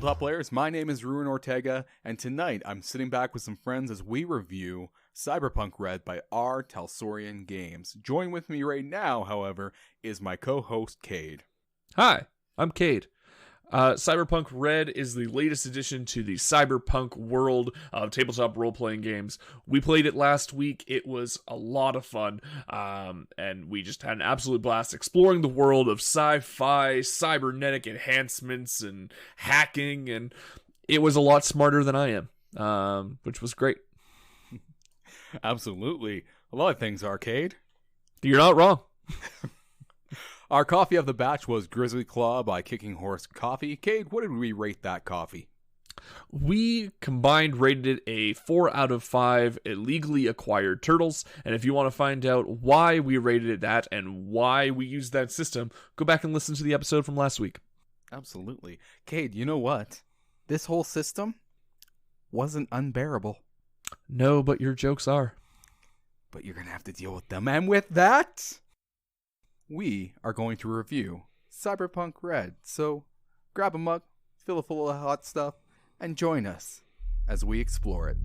tabletop players, my name is Ruin Ortega, and tonight I'm sitting back with some friends as we review Cyberpunk Red by our Talsorian Games. Joining with me right now, however, is my co-host Cade. Hi, I'm Cade. Cyberpunk Red is the latest addition to the Cyberpunk world of tabletop role-playing games. We played it last week. It was a lot of fun, and we just had an absolute blast exploring the world of sci-fi, cybernetic enhancements, and hacking, and it was a lot smarter than I am, which was great. Absolutely. A lot of things, Arcade. You're not wrong. Our coffee of the batch was Grizzly Claw by Kicking Horse Coffee. Cade, what did we rate that coffee? We combined rated it a 4 out of 5 illegally acquired turtles. And if you want to find out why we rated it that and why we used that system, go back and listen to the episode from last week. Absolutely. Cade, you know what? This whole system wasn't unbearable. No, but your jokes are. But you're going to have to deal with them. And with that, we are going to review Cyberpunk Red. So grab a mug, fill it full of hot stuff, and join us as we explore it.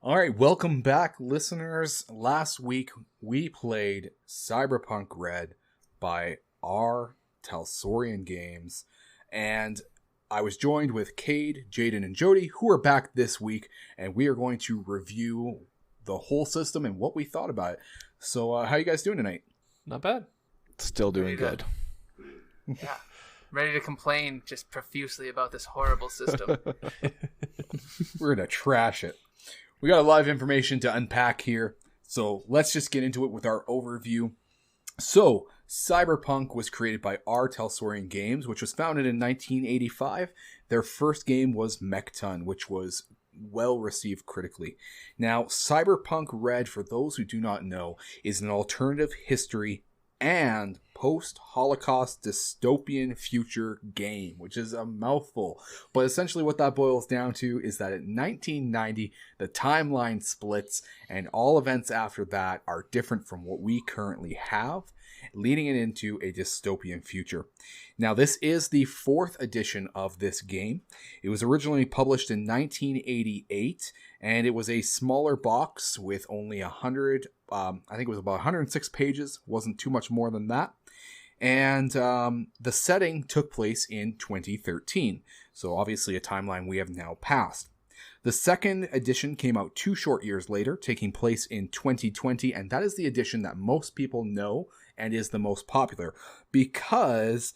All right, welcome back, listeners. Last week, we played Cyberpunk Red by our Talsorian Games, and I was joined with Cade, Jaden, and Jody, who are back this week, and we are going to review the whole system and what we thought about it. So, how you guys doing tonight? Not bad. Still doing good. Yeah. Ready to complain just profusely about this horrible system. We're going to trash it. We got a lot of information to unpack here, so let's just get into it with our overview. So, Cyberpunk was created by our Talsorian Games, which was founded in 1985. Their first game was Mechton, which was well received critically. Now, Cyberpunk Red, for those who do not know, is an alternative history and post-Holocaust dystopian future game, which is a mouthful. But essentially what that boils down to is that in 1990, the timeline splits, and all events after that are different from what we currently have, leading it into a dystopian future. Now, this is the 4th edition of this game. It was originally published in 1988, and it was a smaller box with only 100, I think it was about 106 pages, wasn't too much more than that. And the setting took place in 2013, so obviously a timeline we have now passed. The 2nd edition came out 2 short years later, taking place in 2020, and that is the edition that most people know and is the most popular, because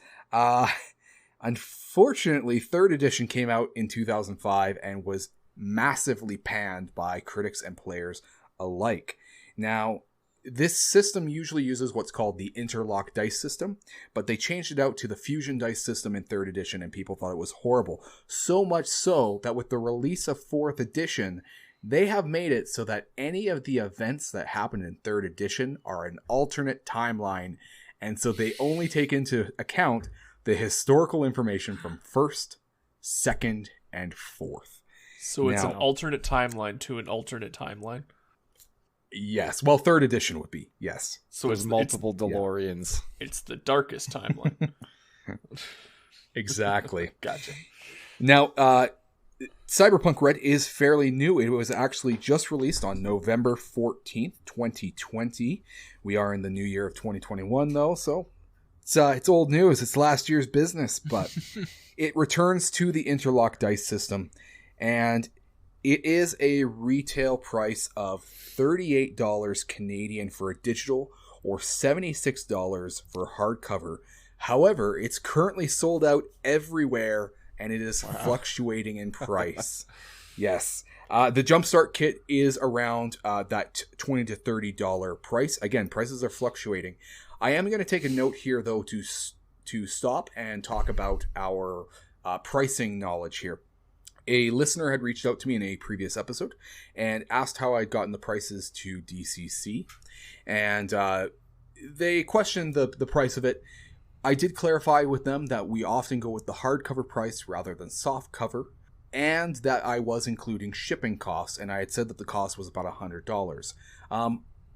unfortunately 3rd edition came out in 2005 and was massively panned by critics and players alike. Now, this system usually uses what's called the interlock dice system, but they changed it out to the fusion dice system in 3rd edition, and people thought it was horrible. So much so that with the release of 4th edition, they have made it so that any of the events that happen in 3rd edition are an alternate timeline, and so they only take into account the historical information from 1st, 2nd, and 4th. So it's an alternate timeline to an alternate timeline? Yes. Well, 3rd edition would be, yes. So there's multiple DeLoreans. Yeah. It's the darkest timeline. Exactly. Gotcha. Now, Cyberpunk Red is fairly new. It was actually just released on November 14th, 2020. We are in the new year of 2021, though, so it's old news. It's last year's business, but it returns to the interlock dice system, and it is a retail price of $38 Canadian for a digital or $76 for hardcover. However, it's currently sold out everywhere, and it is fluctuating in price. Yes. The Jumpstart kit is around that $20 to $30 price. Again, prices are fluctuating. I am going to take a note here, though, to stop and talk about our pricing knowledge here. A listener had reached out to me in a previous episode and asked how I'd gotten the prices to DCC. And they questioned the price of it. I did clarify with them that we often go with the hardcover price rather than soft cover, and that I was including shipping costs, and I had said that the cost was about $100.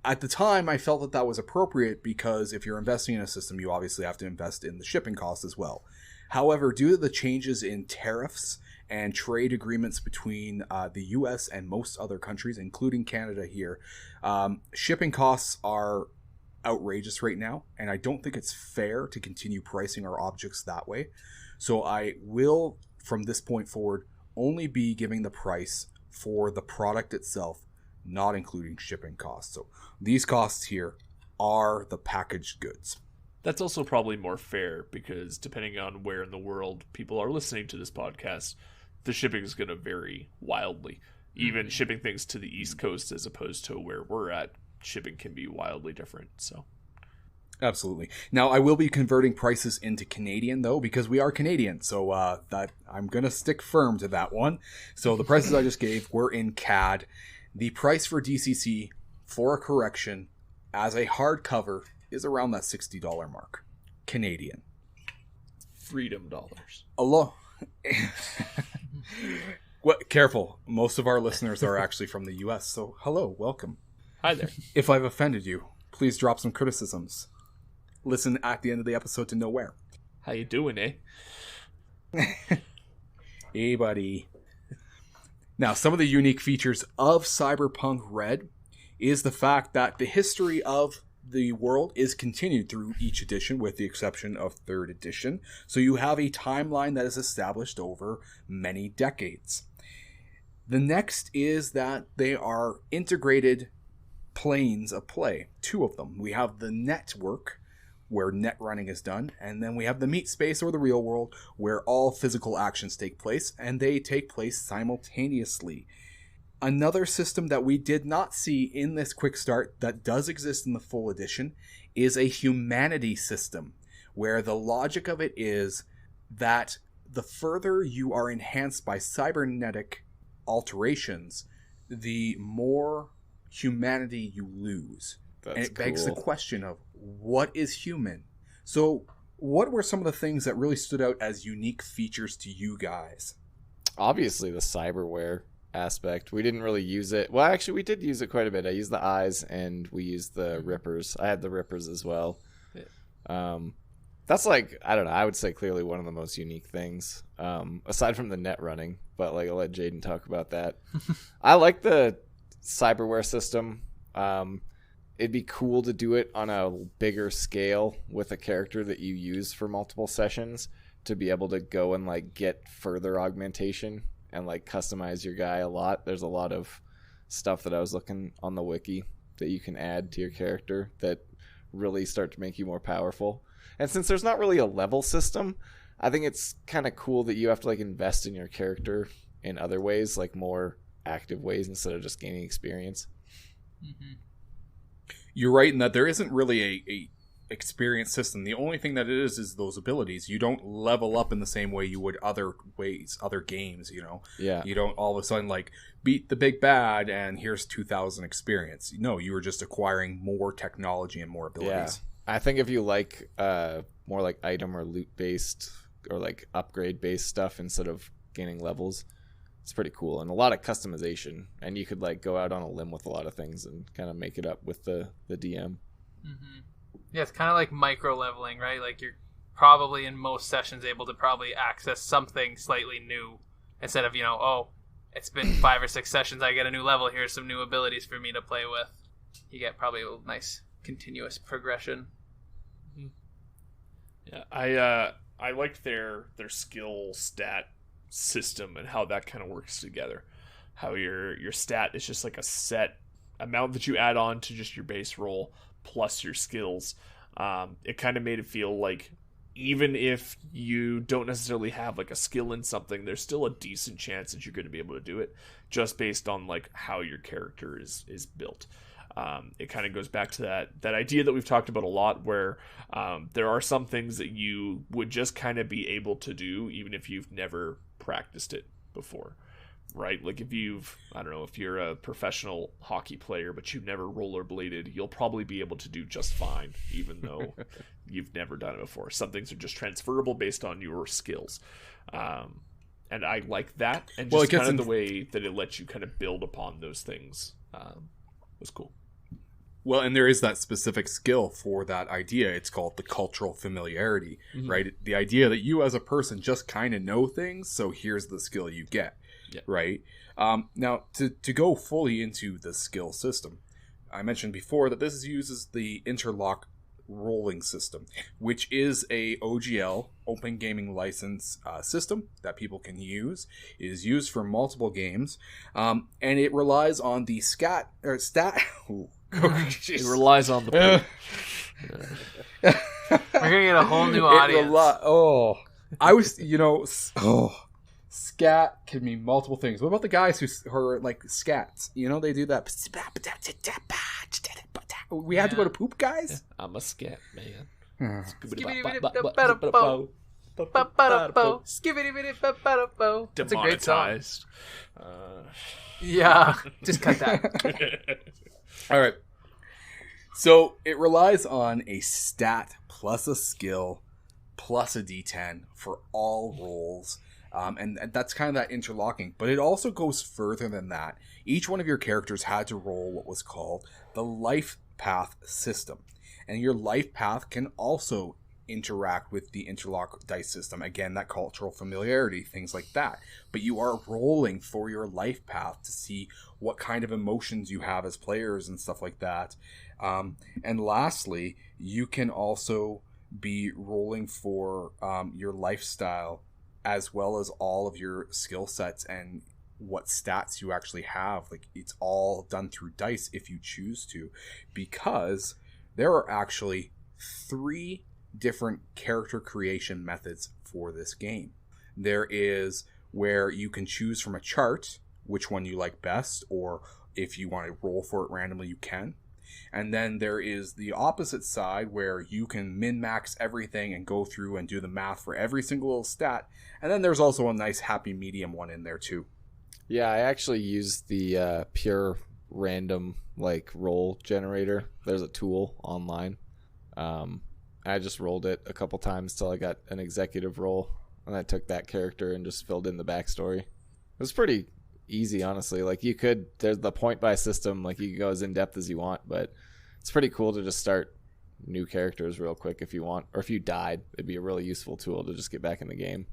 At the time, I felt that that was appropriate because if you're investing in a system, you obviously have to invest in the shipping costs as well. However, due to the changes in tariffs and trade agreements between the US and most other countries, including Canada here, shipping costs are outrageous right now, and I don't think it's fair to continue pricing our objects that way. So I will, from this point forward, only be giving the price for the product itself, not including shipping costs. So these costs here are the packaged goods. That's also probably more fair because depending on where in the world people are listening to this podcast, the shipping is going to vary wildly. Even shipping things to the East Coast as opposed to where we're at, shipping can be wildly different. So, absolutely. Now, I will be converting prices into Canadian, though, because we are Canadian. So that I'm going to stick firm to that one. So the prices I just gave were in CAD. The price for DCC, for a correction, as a hardcover, is around that $60 mark. Canadian. Freedom dollars. Hello. Well, careful. Most of our listeners are actually from the US, so hello, welcome. Hi there. If I've offended you, please drop some criticisms. Listen at the end of the episode to know where. How you doing, eh? Hey, buddy. Now, some of the unique features of Cyberpunk Red is the fact that the history of the world is continued through each edition, with the exception of 3rd edition. So you have a timeline that is established over many decades. The next is that they are integrated planes of play, 2 of them. We have the network, where net running is done, and then we have the meat space, or the real world, where all physical actions take place, and they take place simultaneously. Another system that we did not see in this quick start that does exist in the full edition is a humanity system, where the logic of it is that the further you are enhanced by cybernetic alterations, the more humanity you lose. That's and it begs the cool. question of what is human? So what were some of the things that really stood out as unique features to you guys? Obviously, the cyberware aspect. We didn't really use it. Well, actually, we did use it quite a bit. I used the eyes, and we used the rippers. I had the rippers as well. That's like, I don't know, I would say clearly one of the most unique things, aside from the net running, but like I'll let Jaden talk about that. I like the cyberware system. It'd be cool to do it on a bigger scale with a character that you use for multiple sessions to be able to go and like get further augmentation and like customize your guy a lot. There's a lot of stuff that I was looking on the wiki that you can add to your character that really start to make you more powerful. And since there's not really a level system, I think it's kind of cool that you have to like invest in your character in other ways, like more active ways instead of just gaining experience. Mm-hmm. You're right in that there isn't really a experience system. The only thing that it is those abilities. You don't level up in the same way you would other games, you know. Yeah. You don't all of a sudden like beat the big bad and here's 2,000 experience. No, you were just acquiring more technology and more abilities. Yeah. I think if you like more like item or loot based or like upgrade based stuff instead of gaining levels, it's pretty cool, and a lot of customization, and you could like go out on a limb with a lot of things and kind of make it up with the DM. Mm-hmm. Yeah, it's kind of like micro leveling, right? Like you're probably in most sessions able to probably access something slightly new instead of, oh, it's been 5 or 6 sessions, I get a new level, here's some new abilities for me to play with. You get probably a nice continuous progression. Yeah, I liked their skill stat system and how that kind of works together. How your stat is just like a set amount that you add on to just your base roll plus your skills. It kind of made it feel like even if you don't necessarily have like a skill in something, there's still a decent chance that you're going to be able to do it just based on like how your character is built. It kind of goes back to that idea that we've talked about a lot, where there are some things that you would just kind of be able to do even if you've never practiced it before. right? Like if you're a professional hockey player, but you've never rollerbladed, you'll probably be able to do just fine, even though you've never done it before. Some things are just transferable based on your skills. And I like that. And just kind of the way that it lets you kind of build upon those things was cool. Well, and there is that specific skill for that idea. It's called the cultural familiarity, right? The idea that you as a person just kind of know things, so here's the skill you get, right? Now, to go fully into the skill system, I mentioned before that this uses the interlock rolling system, which is a OGL, Open Gaming License system that people can use. It is used for multiple games, and it relies on the stat. It relies on the We're gonna get a whole new audience. Scat can mean multiple things. What about the guys who are like scats? They do that. We had to go to poop, guys. I'm a scat man. That's a great song. Demonetized. Yeah, just cut that. All right. So it relies on a stat plus a skill plus a D10 for all rolls. And that's kind of that interlocking. But it also goes further than that. Each one of your characters had to roll what was called the life path system. And your life path can also interact with the interlock dice system. Again, that cultural familiarity, things like that. But you are rolling for your life path to see what kind of emotions you have as players and stuff like that. And lastly, you can also be rolling for your lifestyle as well as all of your skill sets and what stats you actually have. Like, it's all done through dice if you choose to, because there are actually 3 different character creation methods for this game. There is where you can choose from a chart which one you like best, or if you want to roll for it randomly, you can. And then there is the opposite side where you can min-max everything and go through and do the math for every single little stat. And then there's also a nice happy medium one in there too. Yeah, I actually used the pure random roll generator. There's a tool online. I just rolled it a couple times till I got an executive roll, and I took that character and just filled in the backstory. It was pretty easy, honestly. There's the point buy system, you can go as in depth as you want, but it's pretty cool to just start new characters real quick if you want, or if you died, it'd be a really useful tool to just get back in the game.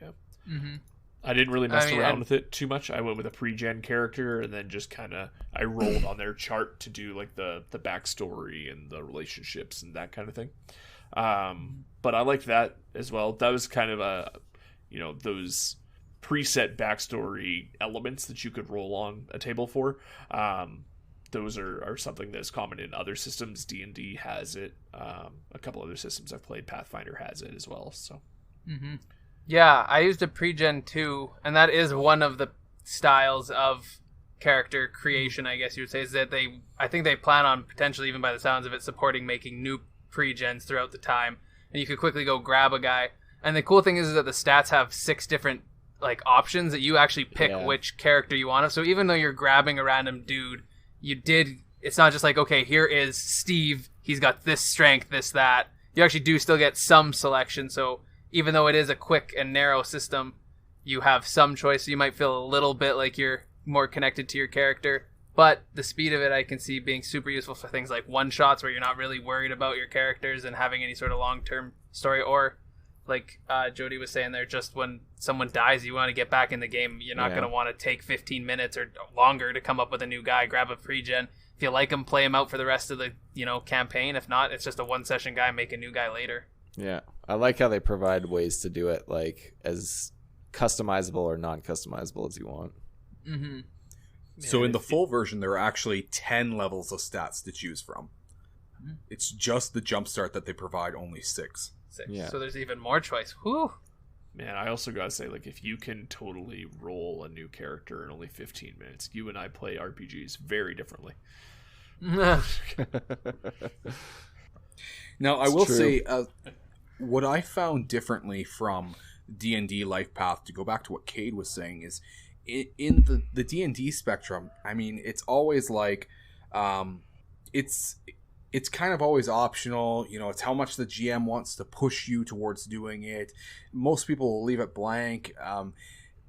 Yep. Mm-hmm. I didn't really mess around with it too much. I went with a pre-gen character, and then just I rolled on their chart to do the backstory and the relationships and that kind of thing. But I liked that as well. That was kind of those preset backstory elements that you could roll on a table for. Those are something that's common in other systems. D&D has it. A couple other systems I've played, Pathfinder has it as well. So. Mm-hmm. Yeah, I used a pre-gen too, and that is one of the styles of character creation, I guess you would say, is that I think they plan on potentially, even by the sounds of it, supporting making new pre-gens throughout the time, and you could quickly go grab a guy. And the cool thing is that the stats have 6 different options that you actually pick which character you want. So even though you're grabbing a random dude, it's not just okay, here is Steve, he's got this strength, this, that. You actually do still get some selection, so even though it is a quick and narrow system, you have some choice. So you might feel a little bit like you're more connected to your character. But the speed of it, I can see being super useful for things like one-shots where you're not really worried about your characters and having any sort of long-term story. Or, like Jody was saying there, just when someone dies, you want to get back in the game. You're not going to want to take 15 minutes or longer to come up with a new guy. Grab a pre-gen. If you like him, play him out for the rest of the campaign. If not, it's just a one-session guy, make a new guy later. Yeah, I like how they provide ways to do it, as customizable or non-customizable as you want. Mm-hmm. So in the full version, there are actually 10 levels of stats to choose from. Mm-hmm. It's just the jumpstart that they provide only 6. Yeah. So there's even more choice. Whew. Man, I also gotta say, if you can totally roll a new character in only 15 minutes, you and I play RPGs very differently. Now, I will say, what I found differently from D&D Life Path, to go back to what Cade was saying, is in the D&D spectrum, I mean, it's always like, it's kind of always optional. You know, it's how much the GM wants to push you towards doing it. Most people will leave it blank.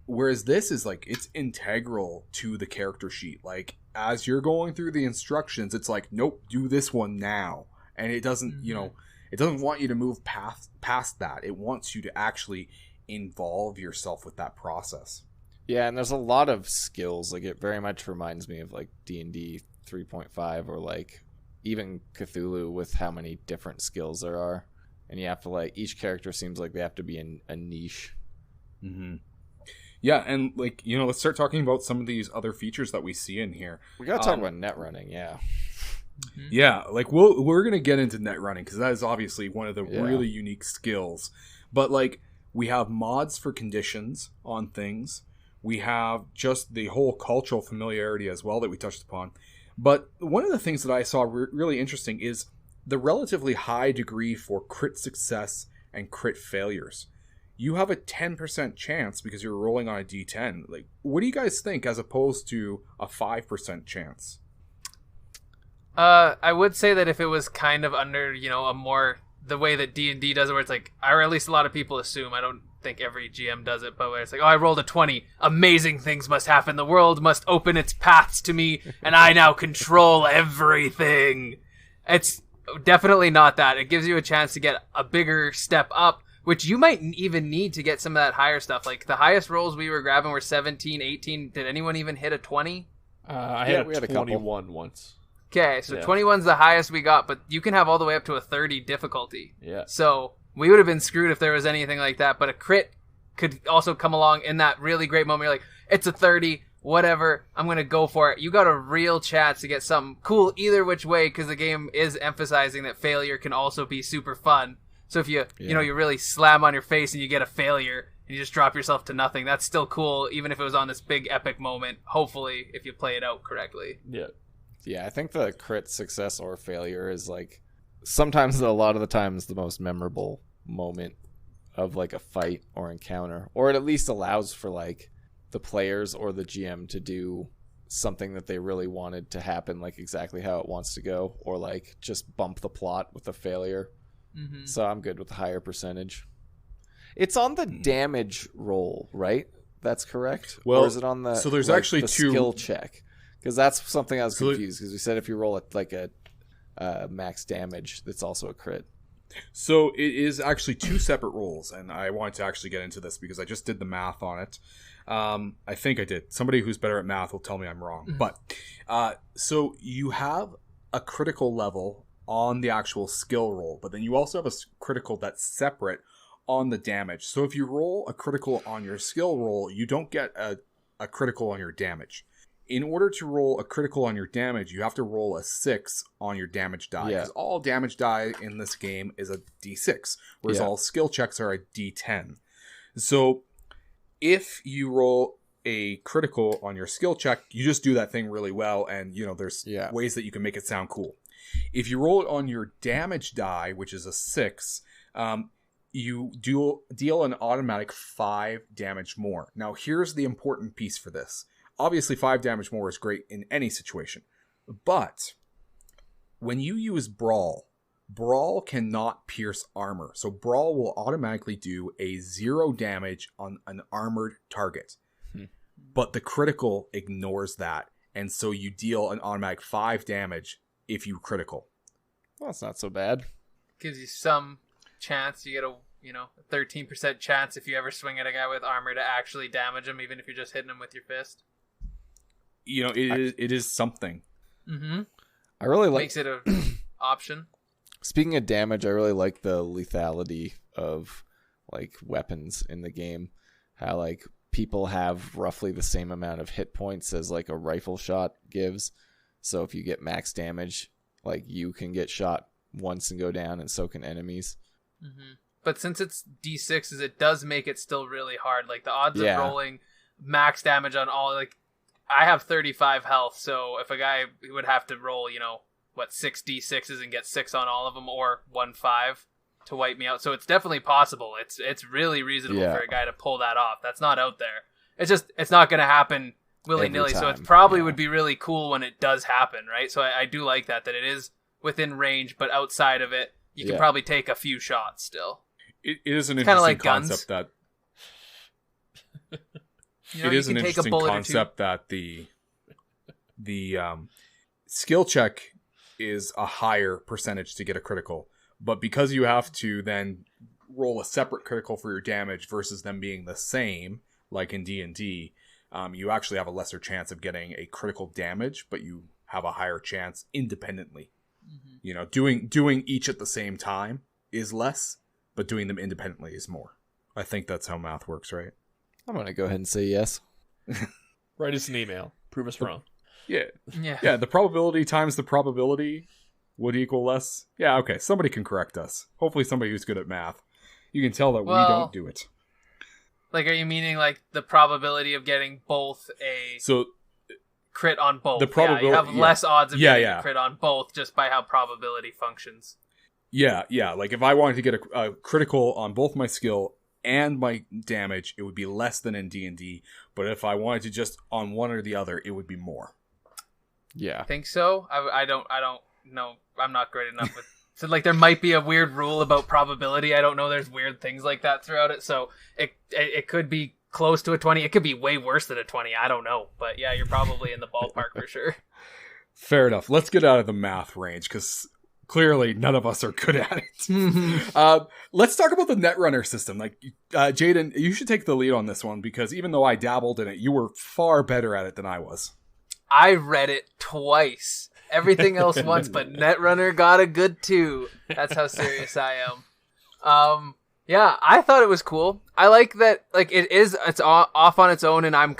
Whereas this is like, it's integral to the character sheet. Like, as you're going through the instructions, it's like, nope, do this one now. And it doesn't, you know, it doesn't want you to move past that. It wants you to actually involve yourself with that process. Yeah, and there's a lot of skills. Like, it very much reminds me of like D&D 3.5 or like even Cthulhu, with how many different skills there are. And you have to, like, each character seems like they have to be in a niche. Mm-hmm. Yeah, and like, you know, let's start talking about some of these other features that we see in here. We gotta talk about net running, yeah. Yeah, like we're gonna get into net running because that is obviously one of the really unique skills. But like, we have mods for conditions on things. We have just the whole cultural familiarity as well that we touched upon. But one of the things that I saw really interesting is the relatively high degree for crit success and crit failures. You have a 10% chance because you're rolling on a d10. Like, what do you guys think as opposed to a 5% chance? I would say that if it was kind of under, you know, a more the way that D&D does it, where it's like, or at least a lot of people assume, I don't think every GM does it, but where it's like, oh, I rolled a 20, amazing things must happen, the world must open its paths to me, and I now control everything. It's definitely not that. It gives you a chance to get a bigger step up, which you might even need to get some of that higher stuff. Like, the highest rolls we were grabbing were 17, 18. Did anyone even hit a 20? I had we had a a couple. 21 once. Okay, so Yeah. 21's the highest we got, but you can have all the way up to a 30 difficulty. Yeah. So we would have been screwed if there was anything like that, but a crit could also come along in that really great moment. You're like, it's a 30, whatever, I'm going to go for it. You got a real chance to get something cool either which way, because the game is emphasizing that failure can also be super fun. So if you know, you really slam on your face and you get a failure and you just drop yourself to nothing, that's still cool, even if it was on this big epic moment, hopefully, if you play it out correctly. Yeah. Yeah, I think the crit success or failure is like sometimes, a lot of the times, the most memorable moment of like a fight or encounter, or it at least allows for like the players or the GM to do something that they really wanted to happen, like exactly how it wants to go, or like just bump the plot with a failure. Mm-hmm. So I'm good with the higher percentage. It's on the damage roll, right? That's correct. Well, or is it on the so there's like, actually the two skill check? Because that's something I was So confused, because we said if you roll it like a max damage, that's also a crit. So it is actually two separate rolls, and I wanted to actually get into this because I just did the math on it. I think I did. Somebody who's better at math will tell me I'm wrong. But so you have a critical level on the actual skill roll, but then you also have a critical that's separate on the damage. So if you roll a critical on your skill roll, you don't get a critical on your damage. In order to roll a critical on your damage, you have to roll a 6 on your damage die. Yeah. Because all damage die in this game is a d6, whereas all skill checks are a d10. So if you roll a critical on your skill check, you just do that thing really well, and you know there's ways that you can make it sound cool. If you roll it on your damage die, which is a 6, you deal an automatic 5 damage more. Now here's the important piece for this. Obviously, 5 damage more is great in any situation. But when you use Brawl cannot pierce armor. So Brawl will automatically do a 0 damage on an armored target. But the critical ignores that. And so you deal an automatic 5 damage if you critical. Well, that's not so bad. Gives you some chance. You get a 13% chance if you ever swing at a guy with armor to actually damage him, even if you're just hitting him with your fist. You know, it is something. Mm-hmm. I really like. Makes it an option. Speaking of damage, I really like the lethality of like weapons in the game. How like people have roughly the same amount of hit points as like a rifle shot gives. So if you get max damage, like you can get shot once and go down, and so can enemies. Mm-hmm. But since it's D6s, it does make it still really hard. Like the odds of rolling max damage on all, like I have 35 health, so if a guy would have to roll, 6 D6s and get 6 on all of them, or 1-5 to wipe me out. So it's definitely possible. It's really reasonable for a guy to pull that off. That's not out there. it's not going to happen willy-nilly. So it time, probably would be really cool when it does happen, right? So I do like that it is within range, but outside of it, you can probably take a few shots still. It is an Kinda interesting like concept guns. that You know, it is you an can take a interesting bullet concept that the skill check is a higher percentage to get a critical, but because you have to then roll a separate critical for your damage versus them being the same, like in D&D, you actually have a lesser chance of getting a critical damage, but you have a higher chance independently. Mm-hmm. You know, doing each at the same time is less, but doing them independently is more. I think that's how math works, right? I'm going to go ahead and say yes. Write us an email. Prove us wrong. Yeah. Yeah. Yeah, the probability times the probability would equal less. Yeah, okay. Somebody can correct us. Hopefully somebody who's good at math. You can tell that we don't do it. Like, are you meaning like the probability of getting both a So crit on both? the probability, you have less odds of getting yeah. a crit on both just by how probability functions. yeah. Like if I wanted to get a critical on both my skill and my damage, it would be less than in D&D. But if I wanted to just on one or the other, it would be more. Yeah. Think so? I don't know. I'm not great enough with. So like there might be a weird rule about probability. I don't know. There's weird things like that throughout it. So it could be close to a 20. It could be way worse than a 20. I don't know. But yeah, you're probably in the ballpark for sure. Fair enough. Let's get out of the math range because clearly none of us are good at it. Let's talk about the Netrunner system. Like Jaden, you should take the lead on this one because even though I dabbled in it, you were far better at it than I was. I read it twice. Everything else once, but Netrunner got a good 2. That's how serious I am. Yeah, I thought it was cool. I like that, like, it's off on its own, and I'm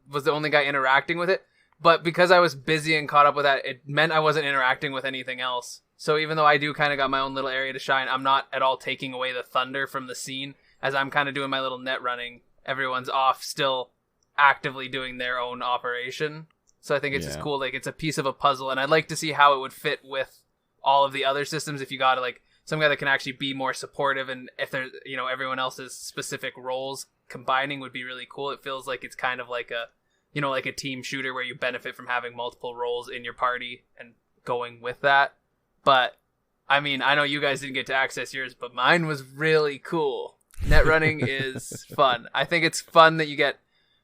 was the only guy interacting with it. But because I was busy and caught up with that, it meant I wasn't interacting with anything else. So even though I do kind of got my own little area to shine, I'm not at all taking away the thunder from the scene. As I'm kind of doing my little net running, everyone's off still actively doing their own operation. So I think it's just cool. Like, it's a piece of a puzzle, and I'd like to see how it would fit with all of the other systems. If you got like some guy that can actually be more supportive, and if there's everyone else's specific roles combining would be really cool. It feels like it's kind of like a like a team shooter where you benefit from having multiple roles in your party and going with that. But I mean, I know you guys didn't get to access yours, but mine was really cool. Net running is fun. I think it's fun that you get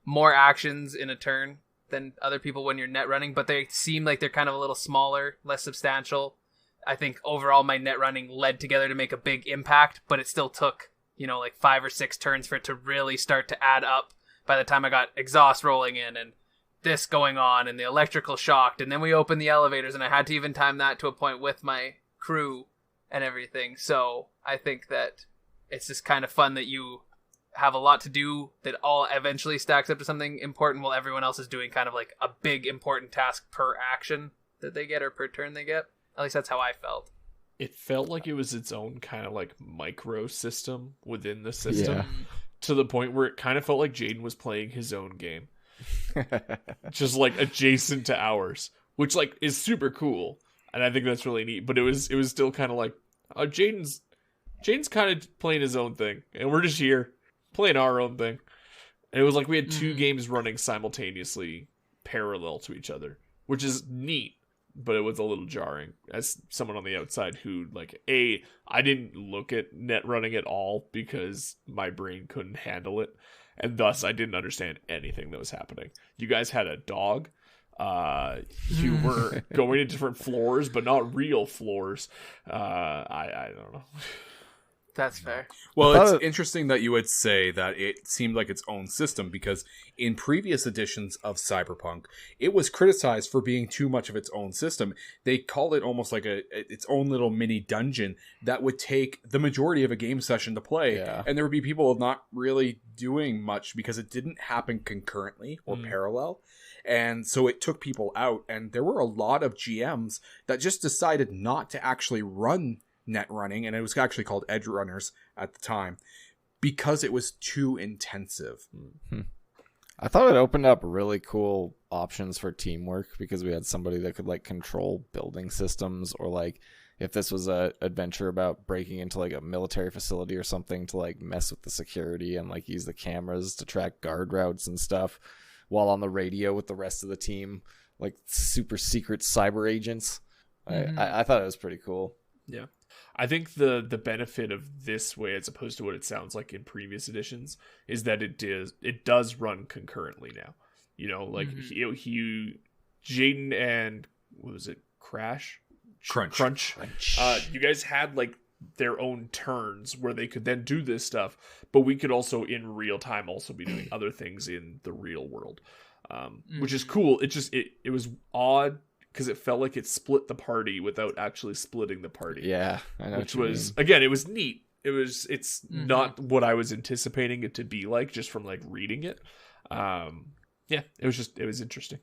more actions in a turn than other people when you're net running, but they seem like they're kind of a little smaller, less substantial. I think overall my net running led together to make a big impact, but it still took, like 5 or 6 turns for it to really start to add up by the time I got exhaust rolling in and this going on and the electrical shocked, and then we opened the elevators and I had to even time that to a point with my crew and everything. So I think that it's just kind of fun that you have a lot to do that all eventually stacks up to something important while everyone else is doing kind of like a big important task per action that they get or per turn they get. At least that's how I felt. It felt like it was its own kind of like micro system within the system, to the point where it kind of felt like Jaden was playing his own game. Just like adjacent to ours, which like is super cool, and I think that's really neat. But it was still kind of like Jaden's kind of playing his own thing, and we're just here playing our own thing. And it was like we had 2 games running simultaneously, parallel to each other, which is neat, but it was a little jarring as someone on the outside who like I didn't look at net running at all because my brain couldn't handle it. And thus, I didn't understand anything that was happening. You guys had a dog. You were going to different floors, but not real floors. I don't know. That's fair. Well, it's interesting that you would say that it seemed like its own system, because in previous editions of Cyberpunk, it was criticized for being too much of its own system. They called it almost like its own little mini dungeon that would take the majority of a game session to play. Yeah. And there would be people not really doing much because it didn't happen concurrently or parallel. And so it took people out. And there were a lot of GMs that just decided not to actually run net running, and it was actually called edge runners at the time, because it was too intensive. I thought it opened up really cool options for teamwork, because we had somebody that could like control building systems or like if this was a adventure about breaking into like a military facility or something to like mess with the security and like use the cameras to track guard routes and stuff while on the radio with the rest of the team, like super secret cyber agents. I thought it was pretty cool. Yeah. I think the benefit of this way, as opposed to what it sounds like in previous editions, is that it does run concurrently now. You know, like Jaden and what was it, Crunch. You guys had like their own turns where they could then do this stuff, but we could also in real time also be doing other things in the real world, which is cool. It was odd because it felt like it split the party without actually splitting the party. Yeah, I know. Which was again, it was neat. It's not what I was anticipating it to be like just from like reading it. Yeah, it was interesting.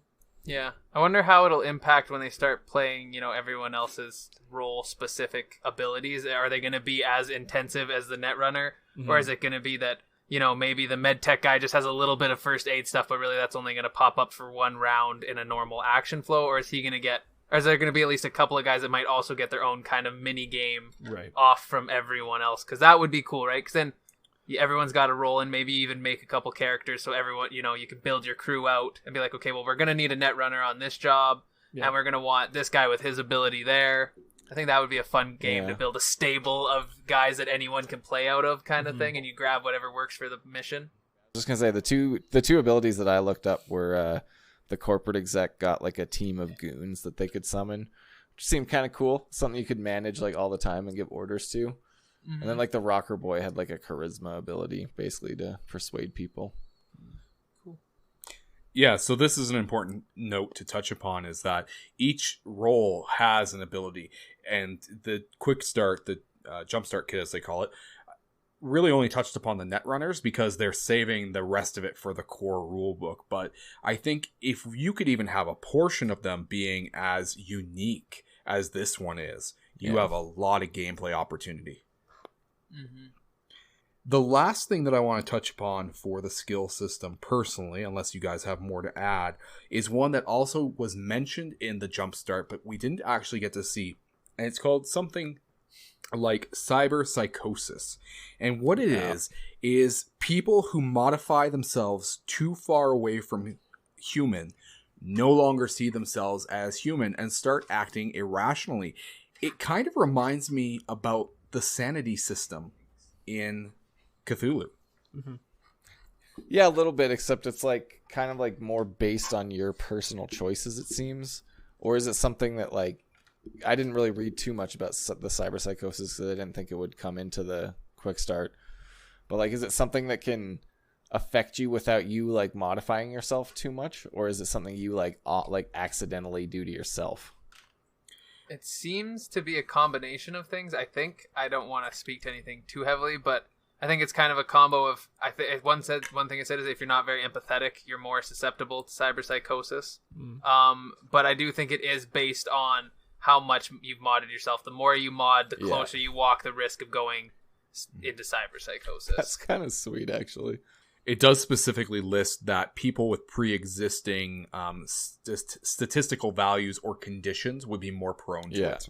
Yeah. I wonder how it'll impact when they start playing, everyone else's role-specific abilities. Are they going to be as intensive as the Netrunner? Or is it going to be that, maybe the medtech guy just has a little bit of first aid stuff, but really that's only going to pop up for one round in a normal action flow? Or is there going to be at least a couple of guys that might also get their own kind of mini game off from everyone else? Because that would be cool, right? Because then everyone's got a role and maybe even make a couple characters so everyone, you can build your crew out and be like, okay, well, we're going to need a Netrunner on this job and we're going to want this guy with his ability there. I think that would be a fun game to build a stable of guys that anyone can play out of kind of thing, and you grab whatever works for the mission. I was just going to say the two abilities that I looked up were the corporate exec got like a team of goons that they could summon, which seemed kind of cool. Something you could manage like all the time and give orders to. And then like the rocker boy had like a charisma ability basically to persuade people. Cool. Yeah, so this is an important note to touch upon, is that each role has an ability, and the quick start, the jumpstart kit as they call it, really only touched upon the Netrunners because they're saving the rest of it for the core rulebook. But I think if you could even have a portion of them being as unique as this one is, you have a lot of gameplay opportunity. The last thing that I want to touch upon for the skill system personally, unless you guys have more to add, is one that also was mentioned in the Jumpstart, but we didn't actually get to see. And it's called something like cyber psychosis. And what it is people who modify themselves too far away from human no longer see themselves as human and start acting irrationally. It kind of reminds me about the sanity system in Cthulhu. Yeah, a little bit, except it's like kind of like more based on your personal choices, it seems. Or is it something that like I didn't really read too much about the cyber psychosis because I didn't think it would come into the quick start. But like, is it something that can affect you without you like modifying yourself too much, or is it something you like accidentally do to yourself? It seems to be a combination of things. I think I don't want to speak to anything too heavily, but I think it's kind of a combo of. One thing it said is if you're not very empathetic, you're more susceptible to cyber psychosis. But I do think it is based on how much you've modded yourself. The more you mod, the closer you walk the risk of going into cyber psychosis. That's kind of sweet, actually. It does specifically list that people with pre-existing statistical values or conditions would be more prone to it.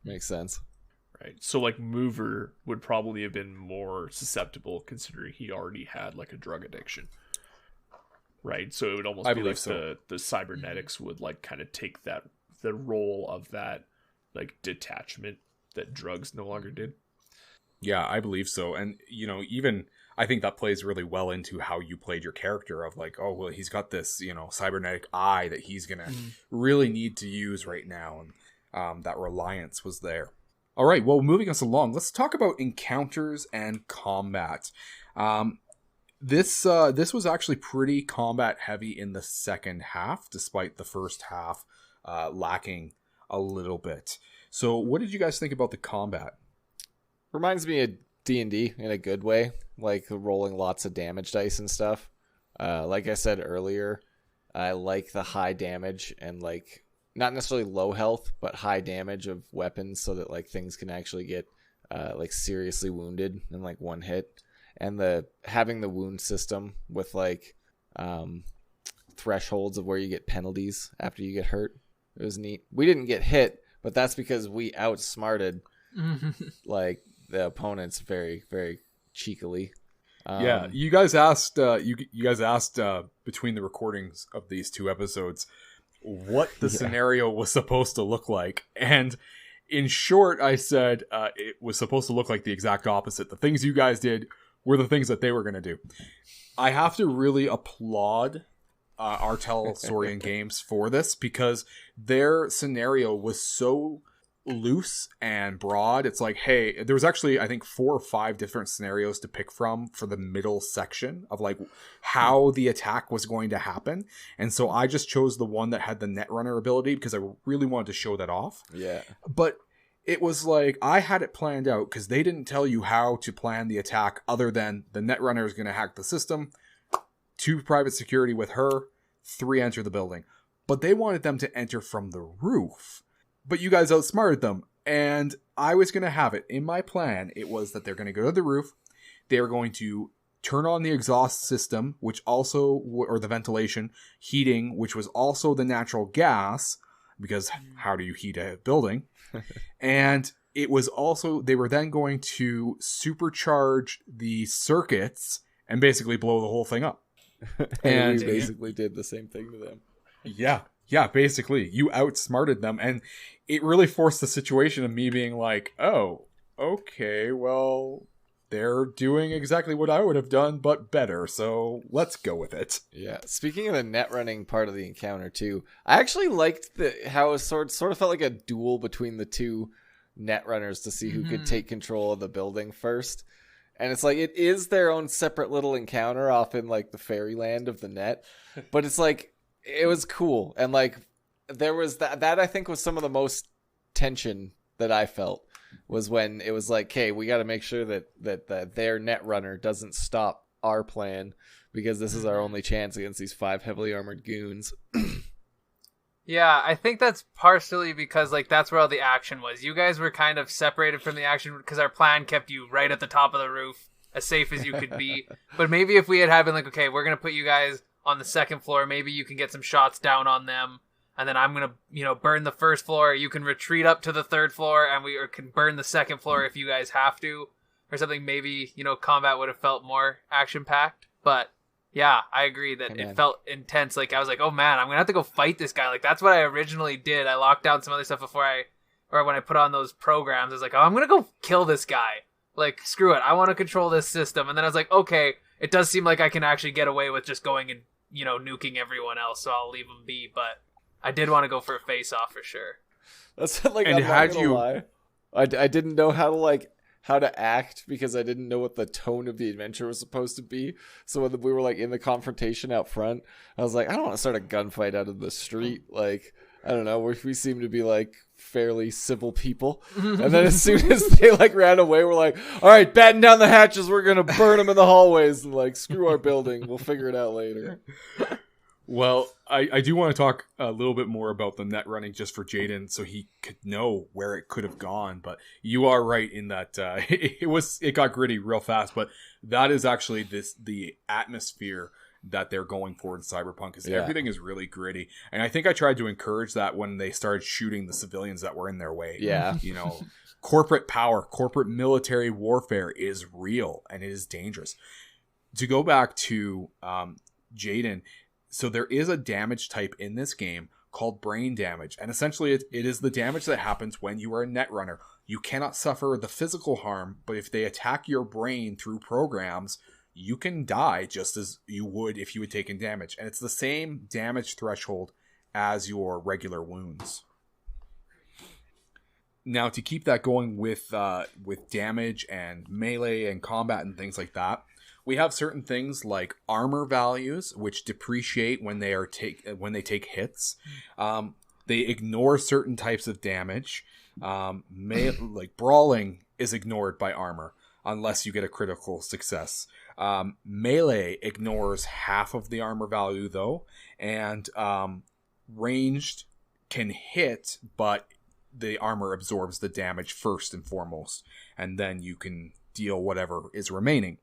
Makes sense. Right. So like Mover would probably have been more susceptible considering he already had like a drug addiction. Right. So it would almost be like the cybernetics would like kind of take the role of that like detachment that drugs no longer did. Yeah, I believe so. And, even I think that plays really well into how you played your character of like, oh, well, he's got this, cybernetic eye that he's going to really need to use right now. And that reliance was there. All right, well, moving us along, let's talk about encounters and combat. This was actually pretty combat heavy in the second half, despite the first half lacking a little bit. So what did you guys think about the combat? Reminds me of D&D in a good way, like rolling lots of damage dice and stuff. Like I said earlier, I like the high damage and like not necessarily low health, but high damage of weapons so that like things can actually get like seriously wounded in like one hit. And having the wound system with like thresholds of where you get penalties after you get hurt. It was neat. We didn't get hit, but that's because we outsmarted like the opponents very, very cheekily. Yeah, you guys asked. You guys asked between the recordings of these 2 episodes what the scenario was supposed to look like, and in short, I said it was supposed to look like the exact opposite. The things you guys did were the things that they were going to do. I have to really applaud our Talsorian Games for this, because their scenario was so loose and broad. It's like, hey, there was actually, I think, 4 or 5 different scenarios to pick from for the middle section of like how the attack was going to happen. And so I just chose the one that had the netrunner ability because I really wanted to show that off. Yeah. But it was like, I had it planned out because they didn't tell you how to plan the attack other than the netrunner is going to hack the system, 2 private security with her, 3 enter the building. But they wanted them to enter from the roof. But you guys outsmarted them, and I was going to have it. In my plan, it was that they're going to go to the roof, they were going to turn on the exhaust system, which also, or the ventilation, heating, which was also the natural gas, because how do you heat a building? And it was also, they were then going to supercharge the circuits and basically blow the whole thing up. And we basically did the same thing to them. Yeah, basically, you outsmarted them, and it really forced the situation of me being like, oh, okay, well, they're doing exactly what I would have done, but better, so let's go with it. Yeah, speaking of the net running part of the encounter, too, I actually liked how it sort of felt like a duel between the 2 net runners to see who could take control of the building first. And it's like, it is their own separate little encounter off in, like, the fairyland of the net, but it's like, it was cool, and like there was that I think was some of the most tension that I felt was when it was like, okay, we got to make sure that their net runner doesn't stop our plan, because this is our only chance against these 5 heavily armored goons. Yeah, I think that's partially because like that's where all the action was. You guys were kind of separated from the action because our plan kept you right at the top of the roof, as safe as you could be. But maybe if we had been like, okay, we're gonna put you guys on the 2nd floor, maybe you can get some shots down on them, and then I'm gonna burn the 1st floor, you can retreat up to the 3rd floor, and we can burn the 2nd floor if you guys have to, or something. Maybe combat would have felt more action packed. But yeah, I agree that it felt intense. Like I was like, oh man, I'm gonna have to go fight this guy. Like that's what I originally did. I locked down some other stuff when I put on those programs. I was like, oh, I'm gonna go kill this guy. Like screw it, I want to control this system. And then I was like, okay, it does seem like I can actually get away with just going and nuking everyone else, so I'll leave them be. But I did want to go for a face-off for sure. That's like, and I'm not gonna lie, I didn't know how to act because I didn't know what the tone of the adventure was supposed to be. So when we were like in the confrontation out front, I was like, I don't want to start a gunfight out of the street. Like, I don't know, we seem to be like fairly civil people. And then as soon as they like ran away, we're like, all right, batten down the hatches, we're gonna burn them in the hallways and like screw our building, we'll figure it out later. Well, I do want to talk a little bit more about the net running just for Jaden so he could know where it could have gone. But you are right in that it got gritty real fast. But that is actually the atmosphere that they're going for in Cyberpunk, is everything is really gritty. And I think I tried to encourage that when they started shooting the civilians that were in their way. Yeah. Corporate power, corporate military warfare is real and it is dangerous. To go back to Jaden, so there is a damage type in this game called brain damage. And essentially it is the damage that happens when you are a netrunner. You cannot suffer the physical harm, but if they attack your brain through programs, you can die just as you would if you had taken damage. And it's the same damage threshold as your regular wounds. Now, to keep that going with damage and melee and combat and things like that, we have certain things like armor values, which depreciate when they take hits. They ignore certain types of damage. Like brawling is ignored by armor unless you get a critical success. Melee ignores half of the armor value though, and ranged can hit, but the armor absorbs the damage first and foremost, and then you can deal whatever is remaining.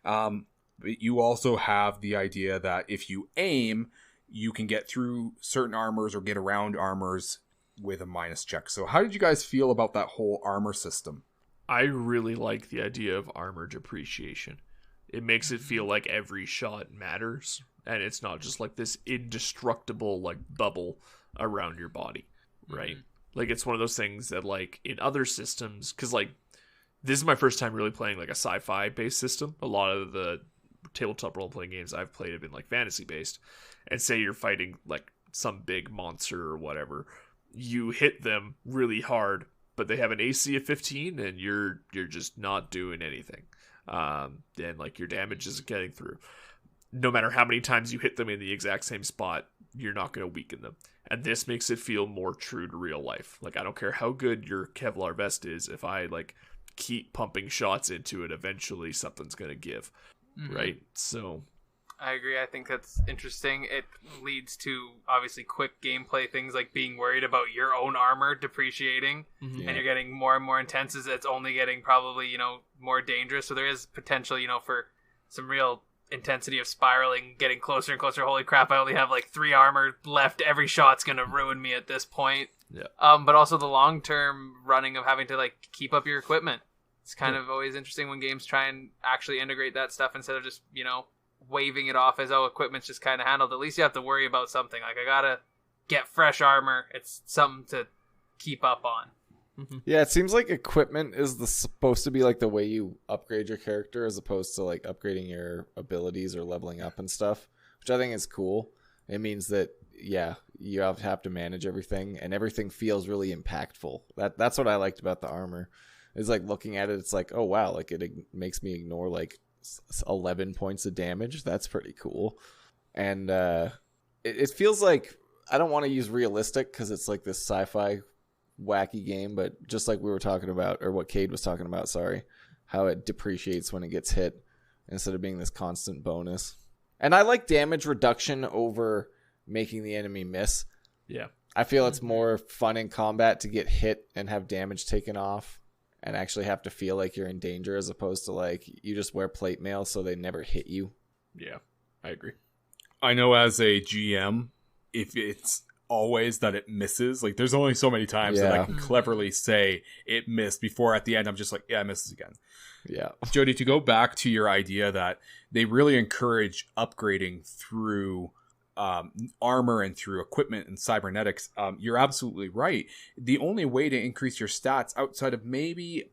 But you also have the idea that if you aim, you can get through certain armors or get around armors with a minus check. So how did you guys feel about that whole armor system? I really like the idea of armor depreciation. It makes it feel like every shot matters, and it's not just like this indestructible like bubble around your body, right? Like it's one of those things that like in other systems, because like this is my first time really playing like a sci-fi based system. A lot of the tabletop role-playing games I've played have been like fantasy based, and say you're fighting like some big monster or whatever, you hit them really hard, but they have an AC of 15 and you're just not doing anything. And like your damage isn't getting through. No matter how many times you hit them in the exact same spot, you're not going to weaken them. And this makes it feel more true to real life. Like I don't care how good your Kevlar vest is, if I like keep pumping shots into it, eventually something's going to give. Right? So I agree. I think that's interesting. It leads to obviously quick gameplay things like being worried about your own armor depreciating, and you're getting more and more intense as it's only getting probably, you know, more dangerous. So there is potential, you know, for some real intensity of spiraling, getting closer and closer. Holy crap, I only have like 3 armor left. Every shot's going to ruin me at this point. Yeah. But also the long-term running of having to like keep up your equipment. It's kind of always interesting when games try and actually integrate that stuff instead of just, you know, waving it off as, oh, equipment's just kind of handled. At least you have to worry about something. Like, I gotta get fresh armor. It's something to keep up on. Yeah, it seems like equipment is supposed to be like the way you upgrade your character as opposed to like upgrading your abilities or leveling up and stuff, which I think is cool. It means that, yeah, you have to manage everything, and everything feels really impactful. That's what I liked about the armor. It's like looking at it, it's like, oh wow, like it makes me ignore like 11 points of damage. That's pretty cool. And it feels like, I don't want to use realistic because it's like this sci-fi wacky game, but just like we were talking about, or what Cade was talking about, sorry, how it depreciates when it gets hit instead of being this constant bonus. And I like damage reduction over making the enemy miss. Yeah, I feel it's more fun in combat to get hit and have damage taken off and actually have to feel like you're in danger, as opposed to like you just wear plate mail so they never hit you. Yeah, I agree. I know as a GM, if it's always that it misses, like there's only so many times that I can cleverly say it missed before at the end I'm just like, yeah, it misses again. Yeah. Jody, to go back to your idea that they really encourage upgrading through armor and through equipment and cybernetics, you're absolutely right. The only way to increase your stats outside of maybe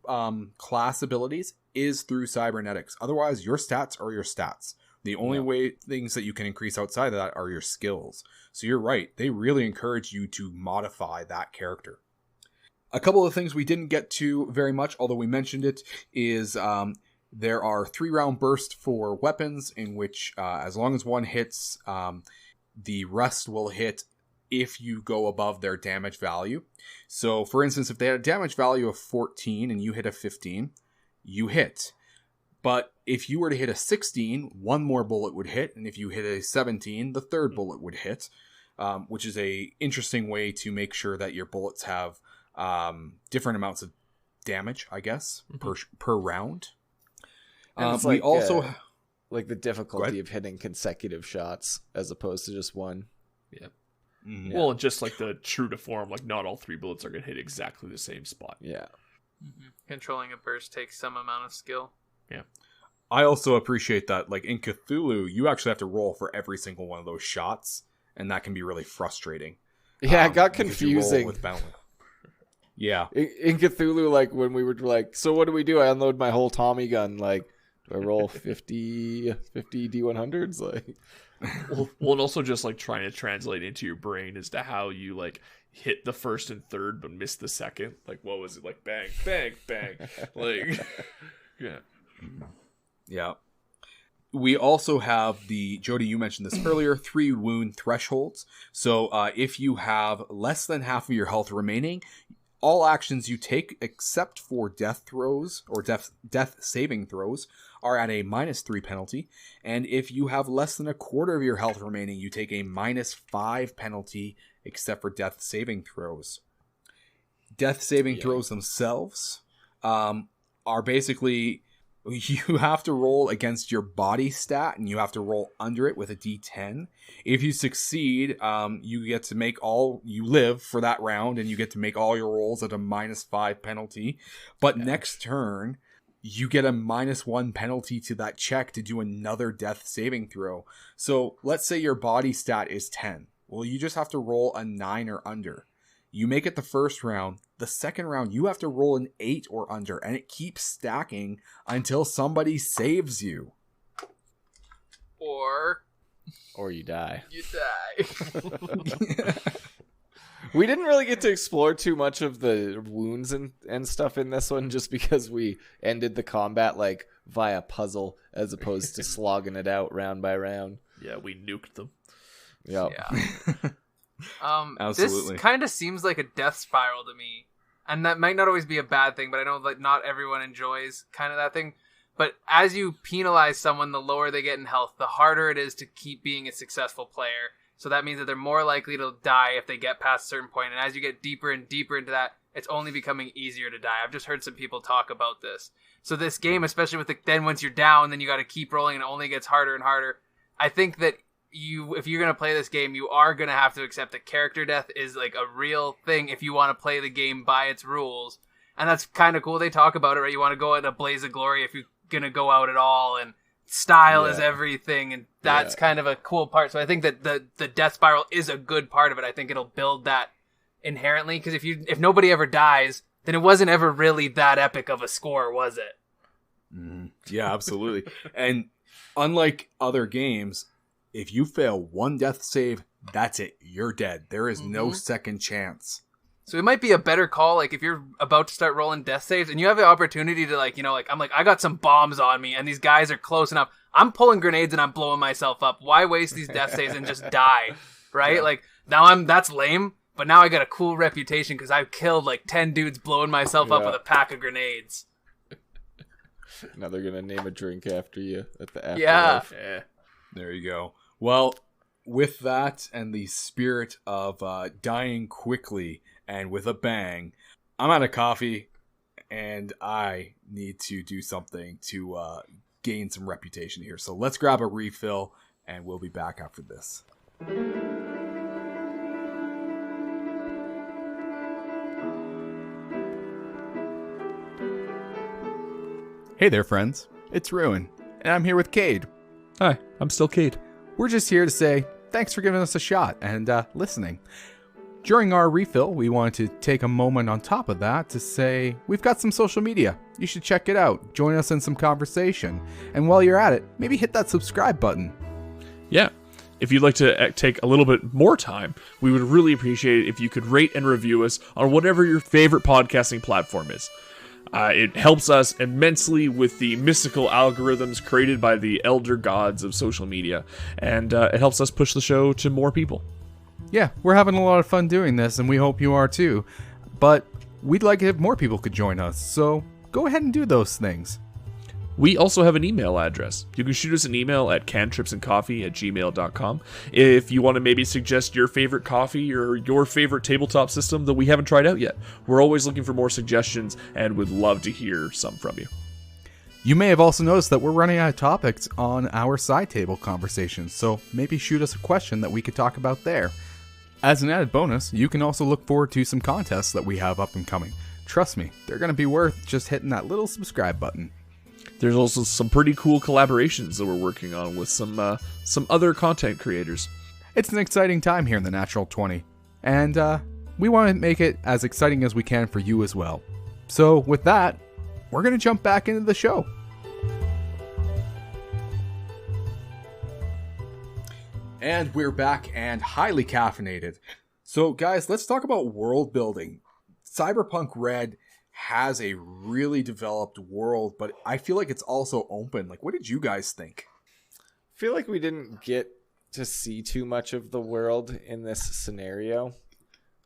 class abilities is through cybernetics. Otherwise, your stats are your stats. The only way things that you can increase outside of that are your skills. So you're right. They really encourage you to modify that character. A couple of things we didn't get to very much, although we mentioned it, is there are 3-round bursts for weapons in which as long as one hits, the rest will hit if you go above their damage value. So, for instance, if they had a damage value of 14 and you hit a 15, you hit. But if you were to hit a 16, one more bullet would hit, and if you hit a 17, the third bullet would hit, which is a interesting way to make sure that your bullets have different amounts of damage, I guess, per round. It's we like, also... like the difficulty of hitting consecutive shots as opposed to just one. Yeah. Mm-hmm. Well, and just like the true to form, like not all 3 bullets are going to hit exactly the same spot. Yeah. Controlling a burst takes some amount of skill. Yeah. I also appreciate that, like in Cthulhu, you actually have to roll for every single one of those shots, and that can be really frustrating. Yeah, it got because you roll confusing. with bounty. Yeah. In Cthulhu, like when we were like, so what do? I unload my whole Tommy gun. Like, do I roll 50 D100s? Like, well, and also just like trying to translate into your brain as to how you like hit the first and third but miss the second. Like, what was it? Like, bang, bang, bang. Like, yeah. Yeah. We also have Jody, you mentioned this earlier, 3 wound thresholds. So if you have less than half of your health remaining, all actions you take except for death throws or death saving throws are at a -3 penalty. And if you have less than a quarter of your health remaining, you take a -5 penalty except for death saving throws. Death saving throws themselves are basically You have to roll against your body stat, and you have to roll under it with a d10. If you succeed, you get to make you live for that round, and you get to make all your rolls at a -5 penalty. But next turn, you get a -1 penalty to that check to do another death saving throw. So let's say your body stat is 10. Well, you just have to roll a 9 or under. You make it the first round. The second round, you have to roll an 8 or under, and it keeps stacking until somebody saves you. Or you die. You die. We didn't really get to explore too much of the wounds and stuff in this one, just because we ended the combat like via puzzle as opposed to slogging it out round by round. Yeah, we nuked them. Yep. Yeah. Absolutely. This kind of seems like a death spiral to me. And that might not always be a bad thing, but I know that not everyone enjoys kind of that thing. But as you penalize someone, the lower they get in health, the harder it is to keep being a successful player. So that means that they're more likely to die if they get past a certain point. And as you get deeper and deeper into that, it's only becoming easier to die. I've just heard some people talk about this. So this game, especially with then once you're down, then you got to keep rolling and it only gets harder and harder. I think that if you're going to play this game, you are going to have to accept that character death is like a real thing if you want to play the game by its rules. And that's kind of cool. They talk about it, right? You want to go in a blaze of glory if you're going to go out at all, and style is everything, and that's kind of a cool part. So I think that the death spiral is a good part of it. I think it'll build that inherently, because if nobody ever dies, then it wasn't ever really that epic of a score, was it? Yeah, absolutely. And unlike other games, if you fail one death save, that's it. You're dead. There is no second chance. So it might be a better call, like, if you're about to start rolling death saves and you have the opportunity to, like, I got some bombs on me and these guys are close enough. I'm pulling grenades and I'm blowing myself up. Why waste these death saves and just die, right? Yeah. Like, now that's lame, but now I got a cool reputation because I've killed, like, 10 dudes blowing myself up with a pack of grenades. Now they're going to name a drink after you at the afterlife. Yeah. There you go. Well, with that and the spirit of dying quickly and with a bang, I'm out of coffee and I need to do something to gain some reputation here. So let's grab a refill and we'll be back after this. Hey there, friends. It's Ruin, and I'm here with Cade. Hi, I'm still Cade. We're just here to say thanks for giving us a shot and listening. During our refill, we wanted to take a moment on top of that to say we've got some social media. You should check it out. Join us in some conversation. And while you're at it, maybe hit that subscribe button. Yeah. If you'd like to take a little bit more time, we would really appreciate it if you could rate and review us on whatever your favorite podcasting platform is. It helps us immensely with the mystical algorithms created by the elder gods of social media, and it helps us push the show to more people. Yeah, we're having a lot of fun doing this, and we hope you are too. But we'd like it if more people could join us, so go ahead and do those things. We also have an email address. You can shoot us an email at cantripsandcoffee@gmail.com if you want to maybe suggest your favorite coffee or your favorite tabletop system that we haven't tried out yet. We're always looking for more suggestions and would love to hear some from you. You may have also noticed that we're running out of topics on our side table conversations, so maybe shoot us a question that we could talk about there. As an added bonus, you can also look forward to some contests that we have up and coming. Trust me, they're going to be worth just hitting that little subscribe button. There's also some pretty cool collaborations that we're working on with some other content creators. It's an exciting time here in the Natural 20, and we want to make it as exciting as we can for you as well. So with that, we're going to jump back into the show. And we're back and highly caffeinated. So guys, let's talk about world building. Cyberpunk Red has a really developed world, but I feel like it's also open. Like, what did you guys think? I feel like we didn't get to see too much of the world in this scenario.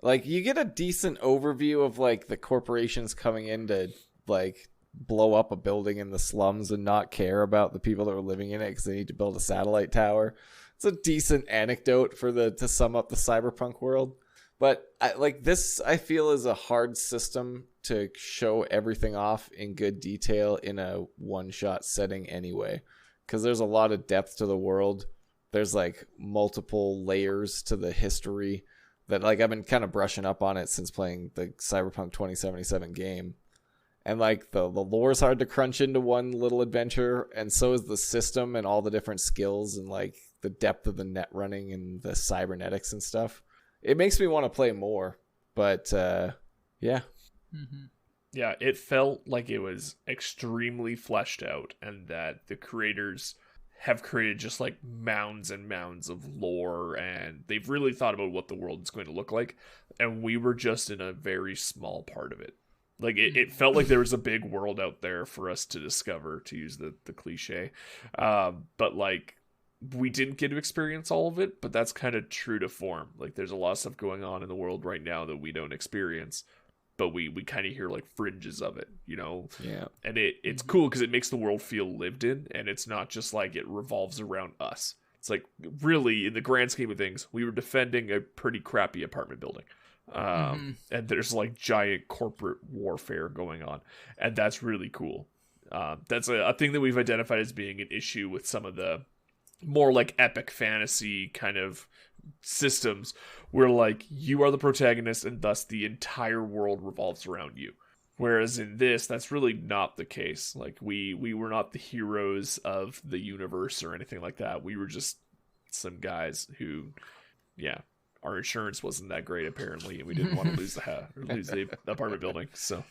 Like, you get a decent overview of, like, the corporations coming in to, like, blow up a building in the slums and not care about the people that are living in it because they need to build a satellite tower. It's a decent anecdote to sum up the cyberpunk world. But I feel is a hard system to show everything off in good detail in a one-shot setting anyway. Because there's a lot of depth to the world. There's like multiple layers to the history that like I've been kind of brushing up on it since playing the Cyberpunk 2077 game. And like the lore is hard to crunch into one little adventure, and so is the system and all the different skills and like the depth of the net running and the cybernetics and stuff. It makes me want to play more, but yeah. Mm-hmm. Yeah, it felt like it was extremely fleshed out, and that the creators have created just like mounds and mounds of lore, and they've really thought about what the world is going to look like, and we were just in a very small part of it. Like it felt like there was a big world out there for us to discover, to use the cliche, but like we didn't get to experience all of it. But that's kind of true to form. Like there's a lot of stuff going on in the world right now that we don't experience, but we kind of hear like fringes of it, you know? Yeah. And it's cool because it makes the world feel lived in, and it's not just like it revolves around us. It's like, really, in the grand scheme of things, we were defending a pretty crappy apartment building. And there's like giant corporate warfare going on. And that's really cool. That's a thing that we've identified as being an issue with some of the more like epic fantasy kind of systems, where like you are the protagonist and thus the entire world revolves around you. Whereas in this, that's really not the case. Like we were not the heroes of the universe or anything like that. We were just some guys who, yeah, our insurance wasn't that great apparently, and we didn't want to lose the apartment building. So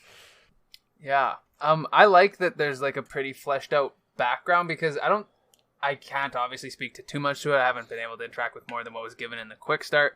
yeah, I like that there's like a pretty fleshed out background, because I can't obviously speak to too much to it. I haven't been able to interact with more than what was given in the quick start.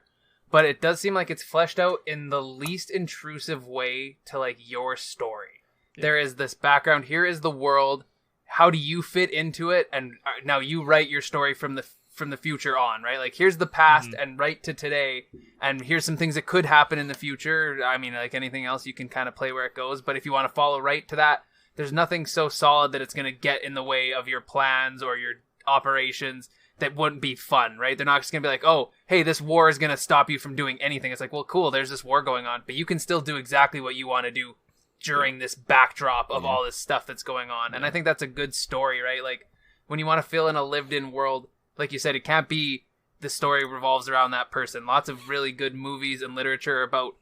But it does seem like it's fleshed out in the least intrusive way to like your story. Yeah. There is this background. Here is the world. How do you fit into it? And now you write your story from the future on, right? Like here's the past and right to today. And here's some things that could happen in the future. I mean, like anything else, you can kind of play where it goes. But if you want to follow right to that, there's nothing so solid that it's going to get in the way of your plans or your operations that wouldn't be fun, right? They're not just gonna be like, oh, hey, this war is gonna stop you from doing anything. It's like, well, cool, there's this war going on, but you can still do exactly what you want to do during this backdrop of all this stuff that's going on. And I think that's a good story, right? Like when you want to fill in a lived-in world, like you said, it can't be the story revolves around that person. Lots of really good movies and literature about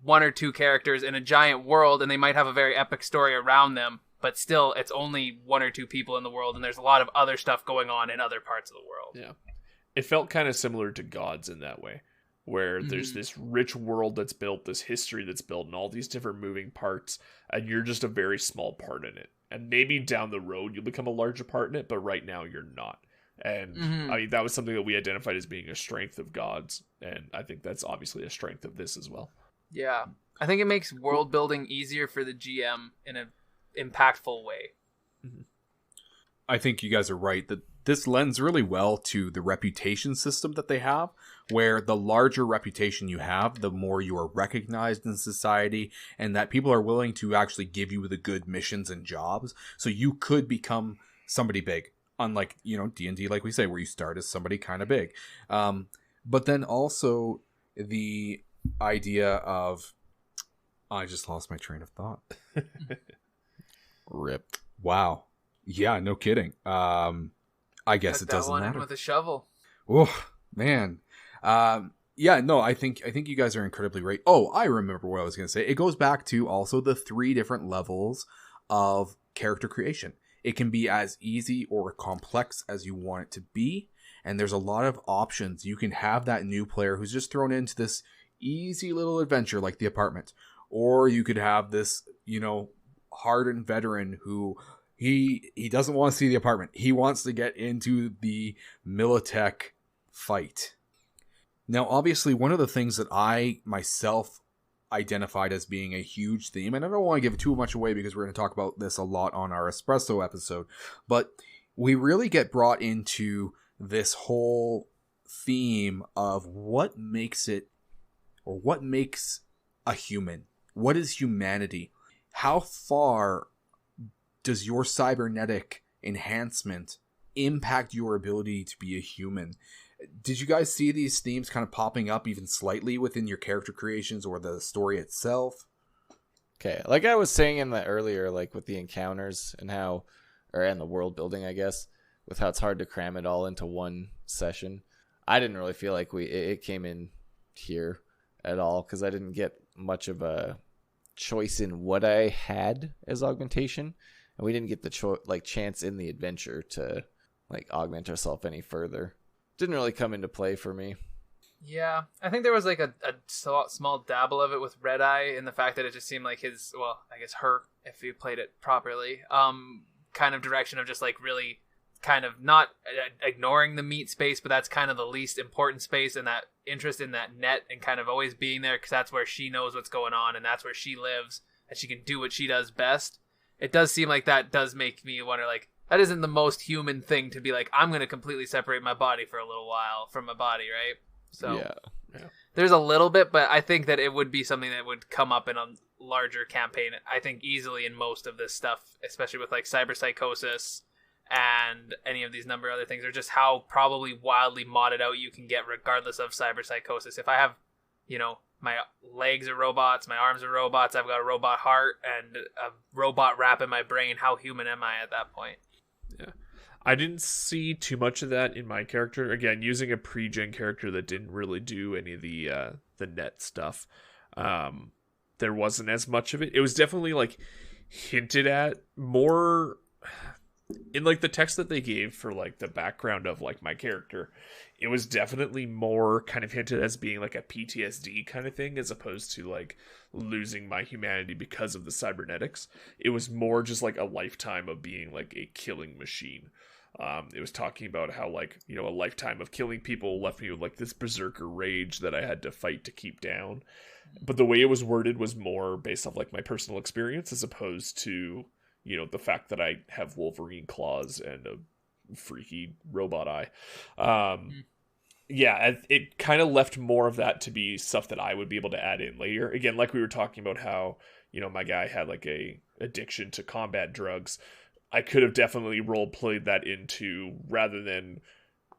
one or two characters in a giant world, and they might have a very epic story around them, but still, it's only one or two people in the world, and there's a lot of other stuff going on in other parts of the world. Yeah. It felt kind of similar to Gods in that way, where there's this rich world that's built, this history that's built, and all these different moving parts, and you're just a very small part in it. And maybe down the road, you'll become a larger part in it, but right now, you're not. And I mean, that was something that we identified as being a strength of Gods, and I think that's obviously a strength of this as well. Yeah. I think it makes world building easier for the GM in a impactful way. I think you guys are right that this lends really well to the reputation system that they have, where the larger reputation you have, the more you are recognized in society, and that people are willing to actually give you the good missions and jobs, so you could become somebody big, unlike, you know, D&D, like we say, where you start as somebody kind of big. But then also the idea of, I just lost my train of thought. Rip. Wow. Yeah, no kidding. I guess it doesn't matter. With a shovel. Oh, man. Yeah, no, I think you guys are incredibly right. Oh, I remember what I was going to say. It goes back to also the 3 different levels of character creation. It can be as easy or complex as you want it to be, and there's a lot of options. You can have that new player who's just thrown into this easy little adventure like the apartment, or you could have this, you know, hardened veteran who he doesn't want to see the apartment. He wants to get into the Militech fight. Now, obviously, one of the things that I myself identified as being a huge theme, and I don't want to give too much away because we're going to talk about this a lot on our espresso episode, but we really get brought into this whole theme of what makes it, or what makes a human. What is humanity? How far does your cybernetic enhancement impact your ability to be a human? Did you guys see these themes kind of popping up even slightly within your character creations or the story itself? Okay, like I was saying in the earlier, like with the encounters and and the world building, I guess, with how it's hard to cram it all into one session. I didn't really feel like it came in here at all because I didn't get much of a choice in what I had as augmentation, and we didn't get the chance in the adventure to like augment ourselves any further. Didn't really come into play for me. Yeah, I think there was like a small dabble of it with Red Eye in the fact that it just seemed like his, well, I guess her, if you played it properly, kind of direction of just like really kind of not ignoring the meat space, but that's kind of the least important space, and that interest in that net and kind of always being there because that's where she knows what's going on and that's where she lives and she can do what she does best. It does seem like that does make me wonder, like, that isn't the most human thing to be like, I'm going to completely separate my body for a little while from my body, right? So yeah. There's a little bit, but I think that it would be something that would come up in a larger campaign. I think easily in most of this stuff, especially with like cyberpsychosis and any of these number of other things, or just how probably wildly modded out you can get regardless of cyberpsychosis. If I have, you know, my legs are robots, my arms are robots, I've got a robot heart and a robot wrap in my brain, how human am I at that point? Yeah. I didn't see too much of that in my character. Again, using a pre-gen character that didn't really do any of the net stuff. There wasn't as much of it. It was definitely like hinted at more in like the text that they gave for like the background of like my character. It was definitely more kind of hinted as being like a PTSD kind of thing as opposed to like losing my humanity because of the cybernetics. It was more just like a lifetime of being like a killing machine. It was talking about how like, you know, a lifetime of killing people left me with like this berserker rage that I had to fight to keep down. But the way it was worded was more based off like my personal experience as opposed to, you know, the fact that I have Wolverine claws and a freaky robot eye. Yeah, it kind of left more of that to be stuff that I would be able to add in later. Again, like we were talking about how, you know, my guy had like a addiction to combat drugs. I could have definitely role played that into, rather than,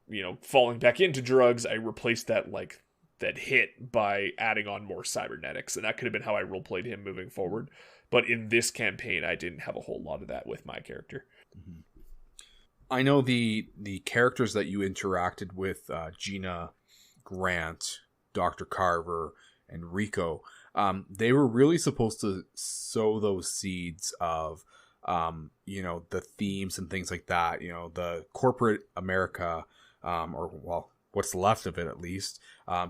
you know, falling back into drugs, I replaced that like that hit by adding on more cybernetics, and that could have been how I role played him moving forward. But in this campaign, I didn't have a whole lot of that with my character. Mm-hmm. I know the characters that you interacted with, Gina, Grant, Dr. Carver, and Rico, they were really supposed to sow those seeds of, you know, the themes and things like that, you know, the corporate America, or, well, what's left of it at least,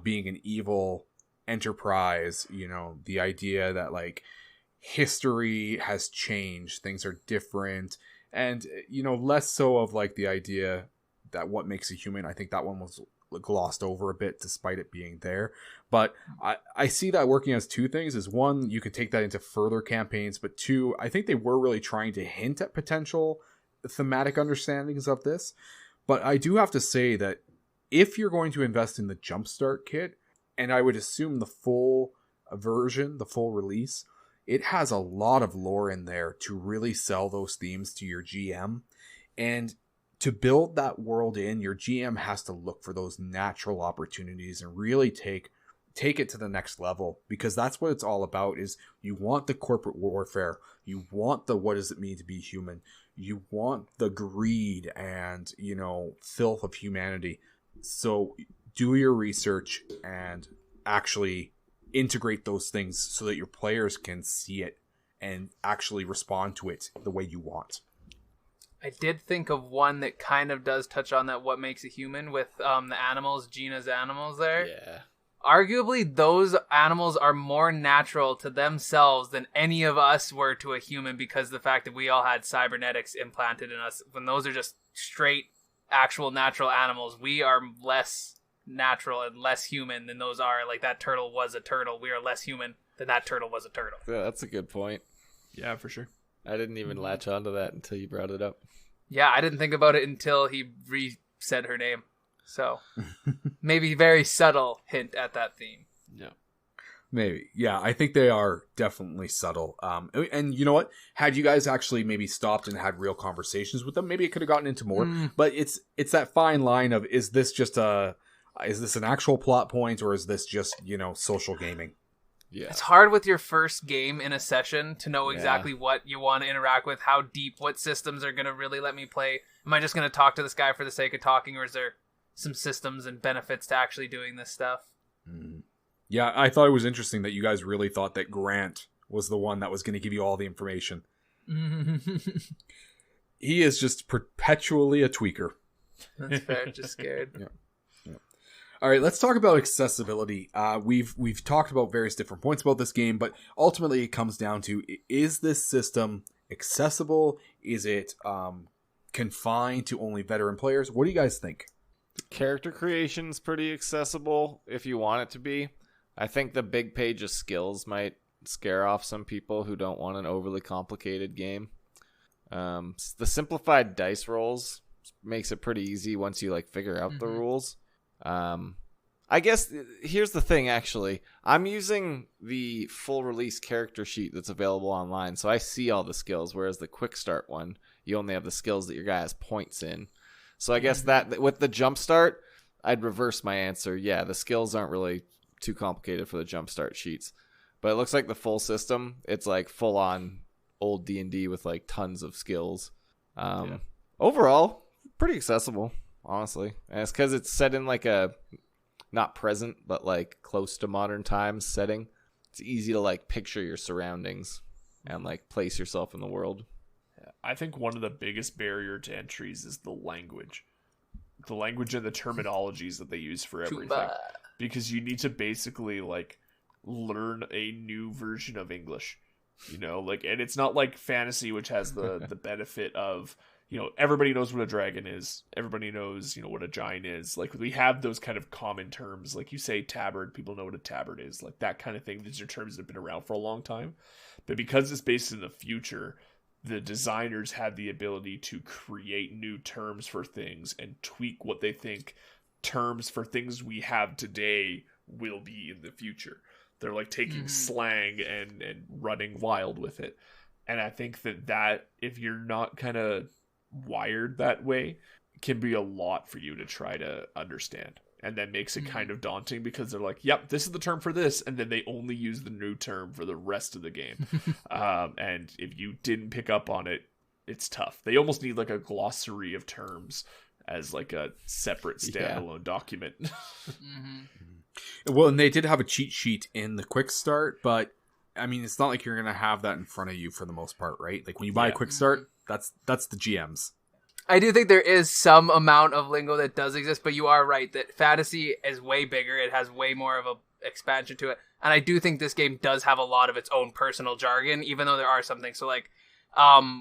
being an evil enterprise, you know, the idea that, like, history has changed, things are different, and, you know, less so of, like, the idea that what makes a human. I think that one was glossed over a bit despite it being there. But I see that working as two things. Is one, you could take that into further campaigns, but two, I think they were really trying to hint at potential thematic understandings of this. But I do have to say that if you're going to invest in the Jumpstart kit, and I would assume the full version, the full release, it has a lot of lore in there to really sell those themes to your GM. And to build that world in, your GM has to look for those natural opportunities and really take it to the next level, because that's what it's all about. Is you want the corporate warfare, you want the what does it mean to be human, you want the greed and, you know, filth of humanity. So do your research and actually integrate those things so that your players can see it and actually respond to it the way you want. I did think of one that kind of does touch on that, what makes a human, with the animals, Gina's animals there. Yeah. Arguably, those animals are more natural to themselves than any of us were to a human, because the fact that we all had cybernetics implanted in us. When those are just straight, actual natural animals, we are less natural and less human than those are. Like, that turtle was a turtle. We are less human than that turtle was a turtle. Yeah, that's a good point. Yeah, for sure. I didn't even latch onto that until you brought it up. Yeah, I didn't think about it until he said her name. So, maybe very subtle hint at that theme. Yeah. Maybe. Yeah, I think they are definitely subtle. And you know what? Had you guys actually maybe stopped and had real conversations with them, maybe it could have gotten into more. But it's that fine line of, is this just a is this an actual plot point or is this just, social gaming? Yeah. It's hard with your first game in a session to know Yeah. exactly what you want to interact with, how deep, what systems are going to really let me play. Am I just going to talk to this guy for the sake of talking, or is there some systems and benefits to actually doing this stuff? Yeah, I thought it was interesting that you guys really thought that Grant was the one that was going to give you all the information. He is just perpetually a tweaker. That's fair, just scared. Yeah. All right, let's talk about accessibility. We've talked about various different points about this game, but ultimately it comes down to, is this system accessible? Is it confined to only veteran players? What do you guys think? Character creation's pretty accessible if you want it to be. I think the big page of skills might scare off some people who don't want an overly complicated game. The simplified dice rolls makes it pretty easy once you figure out the rules. I guess here's the thing, actually. I'm using the full release character sheet that's available online, so I see all the skills, whereas the quick start one, you only have the skills that your guy has points in. So I guess that with the jump start, I'd reverse my answer. Yeah, the skills aren't really too complicated for the jump start sheets. But it looks like the full system, it's full on old D&D with tons of skills. Overall, pretty accessible, honestly. And it's because it's set in a not present, but close to modern times setting. It's easy to picture your surroundings and place yourself in the world. I think one of the biggest barrier to entries is the language. The language and the terminologies that they use for everything. Chumba. Because you need to basically learn a new version of English. And it's not like fantasy, which has the benefit of, everybody knows what a dragon is. Everybody knows, what a giant is. We have those kind of common terms. You say tabard, people know what a tabard is. That kind of thing. These are terms that have been around for a long time. But because it's based in the future, the designers had the ability to create new terms for things and tweak what they think terms for things we have today will be in the future. They're taking slang and running wild with it. And I think that if you're not kind of wired that way, can be a lot for you to try to understand. And that makes it kind of daunting because they're yep, this is the term for this. And then they only use the new term for the rest of the game. And if you didn't pick up on it, it's tough. They almost need a glossary of terms as a separate standalone document. Well, and they did have a cheat sheet in the quick start, but I mean, it's not like you're going to have that in front of you for the most part, right? When you buy a quick start, that's the GM's. I do think there is some amount of lingo that does exist, but you are right that fantasy is way bigger. It has way more of a expansion to it. And I do think this game does have a lot of its own personal jargon, even though there are some things. So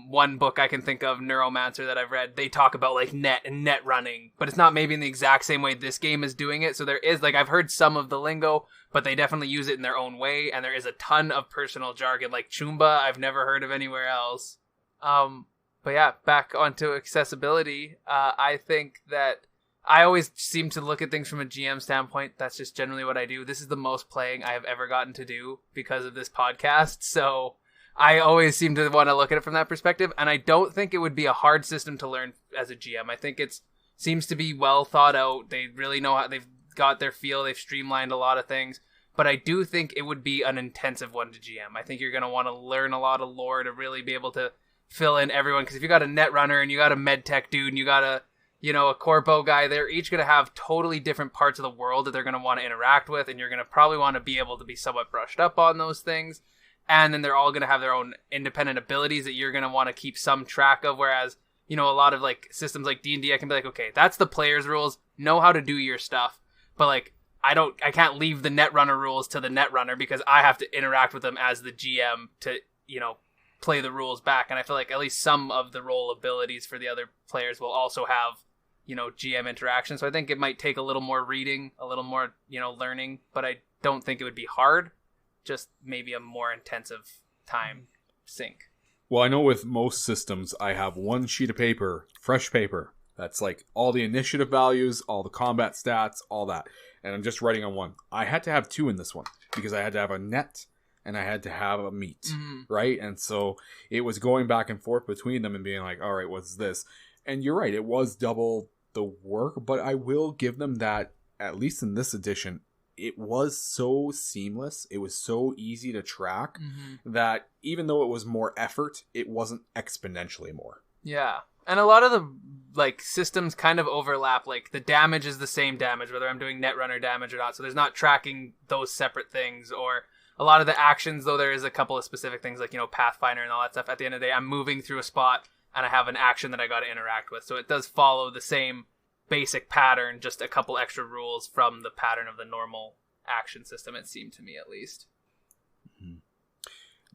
one book I can think of, Neuromancer, that I've read, they talk about net and net running, but it's not maybe in the exact same way this game is doing it. So there is I've heard some of the lingo, but they definitely use it in their own way. And there is a ton of personal jargon, like Chumba, I've never heard of anywhere else. But yeah, back onto accessibility. I think that I always seem to look at things from a GM standpoint. That's just generally what I do. This is the most playing I have ever gotten to do because of this podcast. So I always seem to want to look at it from that perspective. And I don't think it would be a hard system to learn as a GM. I think it seems to be well thought out. They really know how they've got their feel. They've streamlined a lot of things. But I do think it would be an intensive one to GM. I think you're going to want to learn a lot of lore to really be able to fill in everyone, because if you got a net runner and you got a med tech dude and you got a corpo guy, they're each going to have totally different parts of the world that they're going to want to interact with, and you're going to probably want to be able to be somewhat brushed up on those things. And then they're all going to have their own independent abilities that you're going to want to keep some track of, whereas a lot of systems like D&D, I can be okay, that's the player's rules, know how to do your stuff, but I can't leave the net runner rules to the net runner because I have to interact with them as the GM to play the rules back. And I feel at least some of the role abilities for the other players will also have GM interaction. So I think it might take a little more reading, a little more learning, but I don't think it would be hard, just maybe a more intensive time sink. Well, I know with most systems I have one sheet of paper, fresh paper, that's all the initiative values, all the combat stats, all that, and I'm just writing on one. I had to have two in this one because I had to have a net and I had to have a meat, right? And so it was going back and forth between them and being all right, what's this? And you're right, it was double the work, but I will give them that at least in this edition, it was so seamless. It was so easy to track that even though it was more effort, it wasn't exponentially more. Yeah. And a lot of the like systems kind of overlap. Like the damage is the same damage, whether I'm doing netrunner damage or not. So there's not tracking those separate things. Or a lot of the actions, though there is a couple of specific things like, Pathfinder and all that stuff. At the end of the day, I'm moving through a spot and I have an action that I got to interact with. So it does follow the same basic pattern, just a couple extra rules from the pattern of the normal action system, it seemed to me at least. Mm-hmm.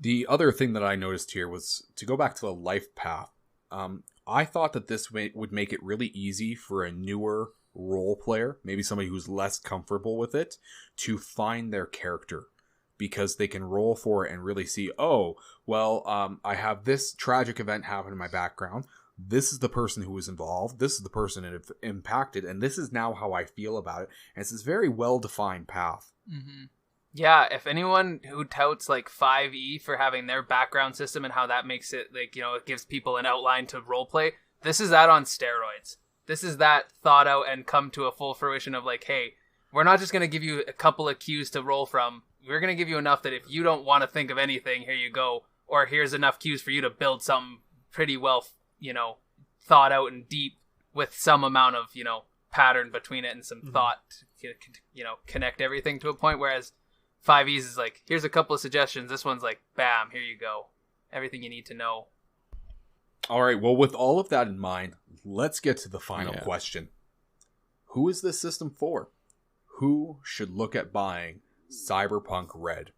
The other thing that I noticed here was to go back to the life path. I thought that this would make it really easy for a newer role player, maybe somebody who's less comfortable with it, to find their character, because they can roll for it and really see, I have this tragic event happen in my background. This is the person who was involved. This is the person it impacted. And this is now how I feel about it. And it's this very well-defined path. Mm-hmm. Yeah, if anyone who touts like 5e for having their background system and how that makes it, like, it gives people an outline to roleplay, this is that on steroids. This is that thought out and come to a full fruition of like, hey, we're not just going to give you a couple of cues to roll from. We're going to give you enough that if you don't want to think of anything, here you go. Or here's enough cues for you to build something pretty well, thought out and deep with some amount of, pattern between it and some thought to, connect everything to a point. Whereas 5e's is like, here's a couple of suggestions. This one's like, bam, here you go. Everything you need to know. All right. Well, with all of that in mind, let's get to the final question. Who is this system for? Who should look at buying Cyberpunk Red?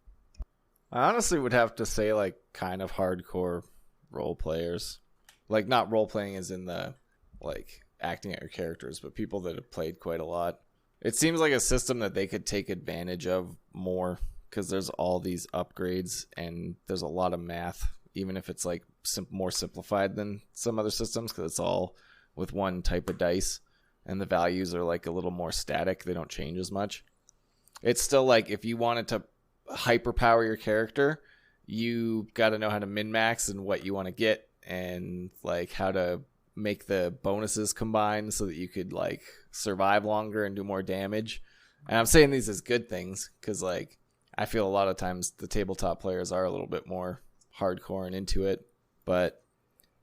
I honestly would have to say like kind of hardcore role players. Like not role playing as in the like acting out your characters, but people that have played quite a lot. It seems like a system that they could take advantage of more because there's all these upgrades and there's a lot of math, even if it's like more simplified than some other systems because it's all with one type of dice and the values are like a little more static. They don't change as much. It's still like if you wanted to hyperpower your character, you got to know how to min-max and what you want to get and like how to make the bonuses combine so that you could like survive longer and do more damage. And I'm saying these as good things because like I feel a lot of times the tabletop players are a little bit more hardcore and into it, but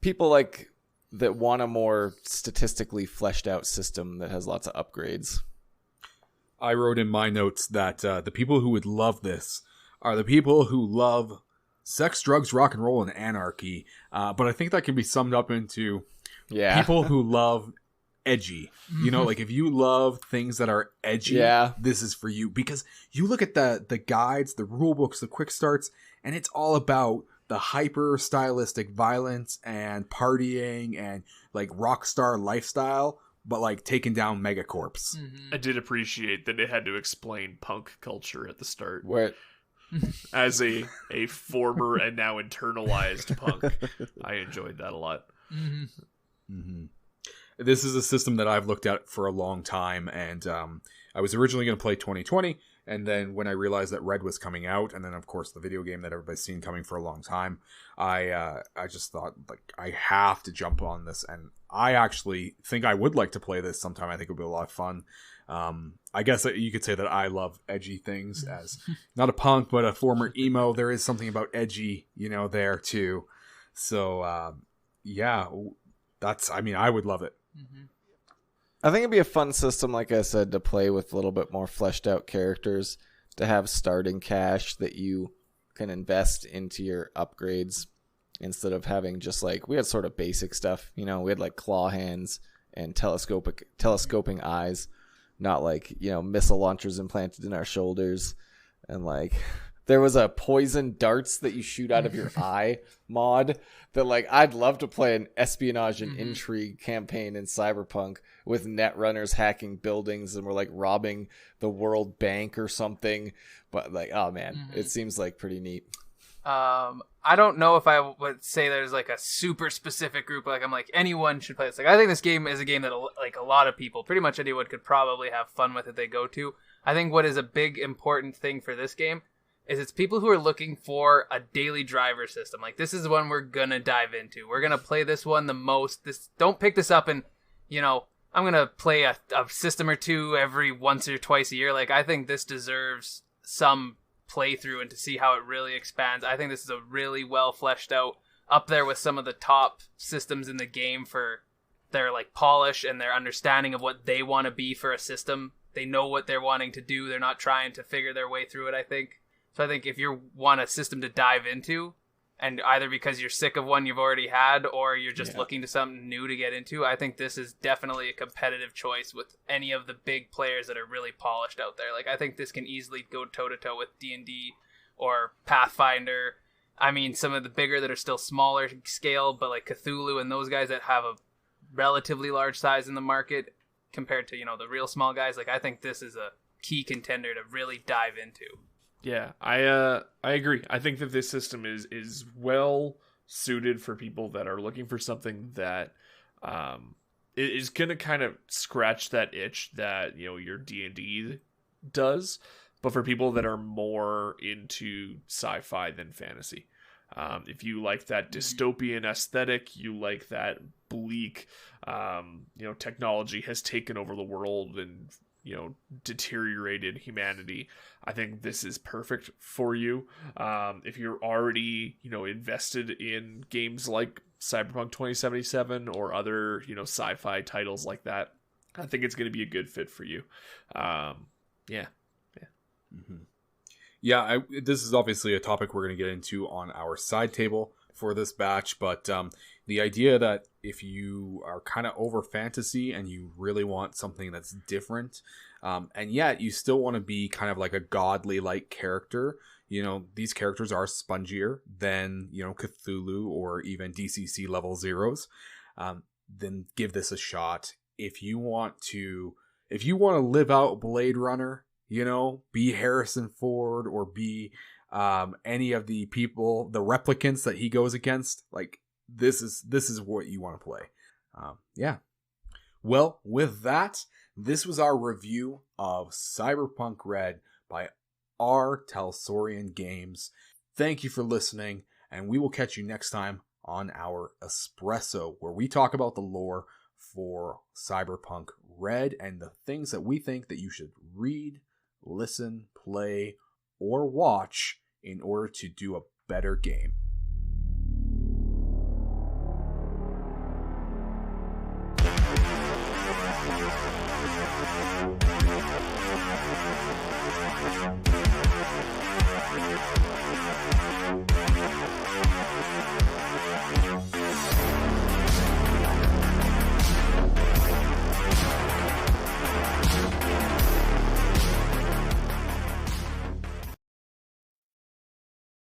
people like that want a more statistically fleshed out system that has lots of upgrades. I wrote in my notes that the people who would love this are the people who love sex, drugs, rock and roll, and anarchy. But I think that can be summed up into people who love edgy. Like if you love things that are edgy, this is for you. Because you look at the guides, the rule books, the quick starts, and it's all about the hyper-stylistic violence and partying and like rock star lifestyle, but like taking down megacorps. I did appreciate that it had to explain punk culture at the start. What? As a former and now internalized punk, I enjoyed that a lot. This is a system that I've looked at for a long time, and I was originally going to play 2020, and then when I realized that Red was coming out, and then of course the video game that everybody's seen coming for a long time, I just thought like I have to jump on this, and I actually think I would like to play this sometime. I think it would be a lot of fun. I guess you could say that I love edgy things as not a punk, but a former emo. There is something about edgy, there too. So, I would love it. I think it'd be a fun system, like I said, to play with a little bit more fleshed out characters, to have starting cash that you can invest into your upgrades instead of having just like, we had sort of basic stuff, we had like claw hands and telescoping eyes. Not like, missile launchers implanted in our shoulders. And like, there was a poison darts that you shoot out of your eye mod that like, I'd love to play an espionage and intrigue campaign in Cyberpunk with netrunners hacking buildings and we're like robbing the World Bank or something. But like, oh man, it seems like pretty neat. I don't know if I would say there's like a super specific group. Like I'm like anyone should play this. Like I think this game is a game that like a lot of people, pretty much anyone, could probably have fun with if they go to. I think what is a big important thing for this game is it's people who are looking for a daily driver system. Like this is one we're gonna dive into. We're gonna play this one the most. Don't pick this up and I'm gonna play a system or two every once or twice a year. Like, I think this deserves some playthrough and to see how it really expands. I think this is a really well fleshed out, up there with some of the top systems in the game for their like polish and their understanding of what they want to be for a system. They know what they're wanting to do. They're not trying to figure their way through it, I think. So I think if you want a system to dive into, and either because you're sick of one you've already had or you're just looking to something new to get into, I think this is definitely a competitive choice with any of the big players that are really polished out there. Like, I think this can easily go toe-to-toe with D&D or Pathfinder. I mean, some of the bigger that are still smaller scale, but like Cthulhu and those guys that have a relatively large size in the market compared to, you know, the real small guys. Like, I think this is a key contender to really dive into. Yeah, I agree. I think that this system is well suited for people that are looking for something that is going to kind of scratch that itch that, you know, your D&D does, but for people that are more into sci-fi than fantasy. If you like that dystopian aesthetic, you like that bleak, you know, technology has taken over the world and, you know, deteriorated humanity, I think this is perfect for you. If you're already, you know, invested in games like Cyberpunk 2077 or other, you know, sci-fi titles like that, I think it's going to be a good fit for you. Yeah. Yeah, this is obviously a topic we're going to get into on our side table for this batch, but the idea that if you are kind of over fantasy and you really want something that's different, and yet you still want to be kind of like a godly-like character, you know, these characters are spongier than, you know, Cthulhu or even DCC level zeros, then give this a shot. If you want to live out Blade Runner, you know, be Harrison Ford or be any of the people, the replicants that he goes against, like, this is what you want to play. Yeah. Well, with that, this was our review of Cyberpunk Red by our Talsorian Games. Thank you for listening, and we will catch you next time on our Espresso, where we talk about the lore for Cyberpunk Red and the things that we think that you should read, listen, play, or watch in order to do a better game.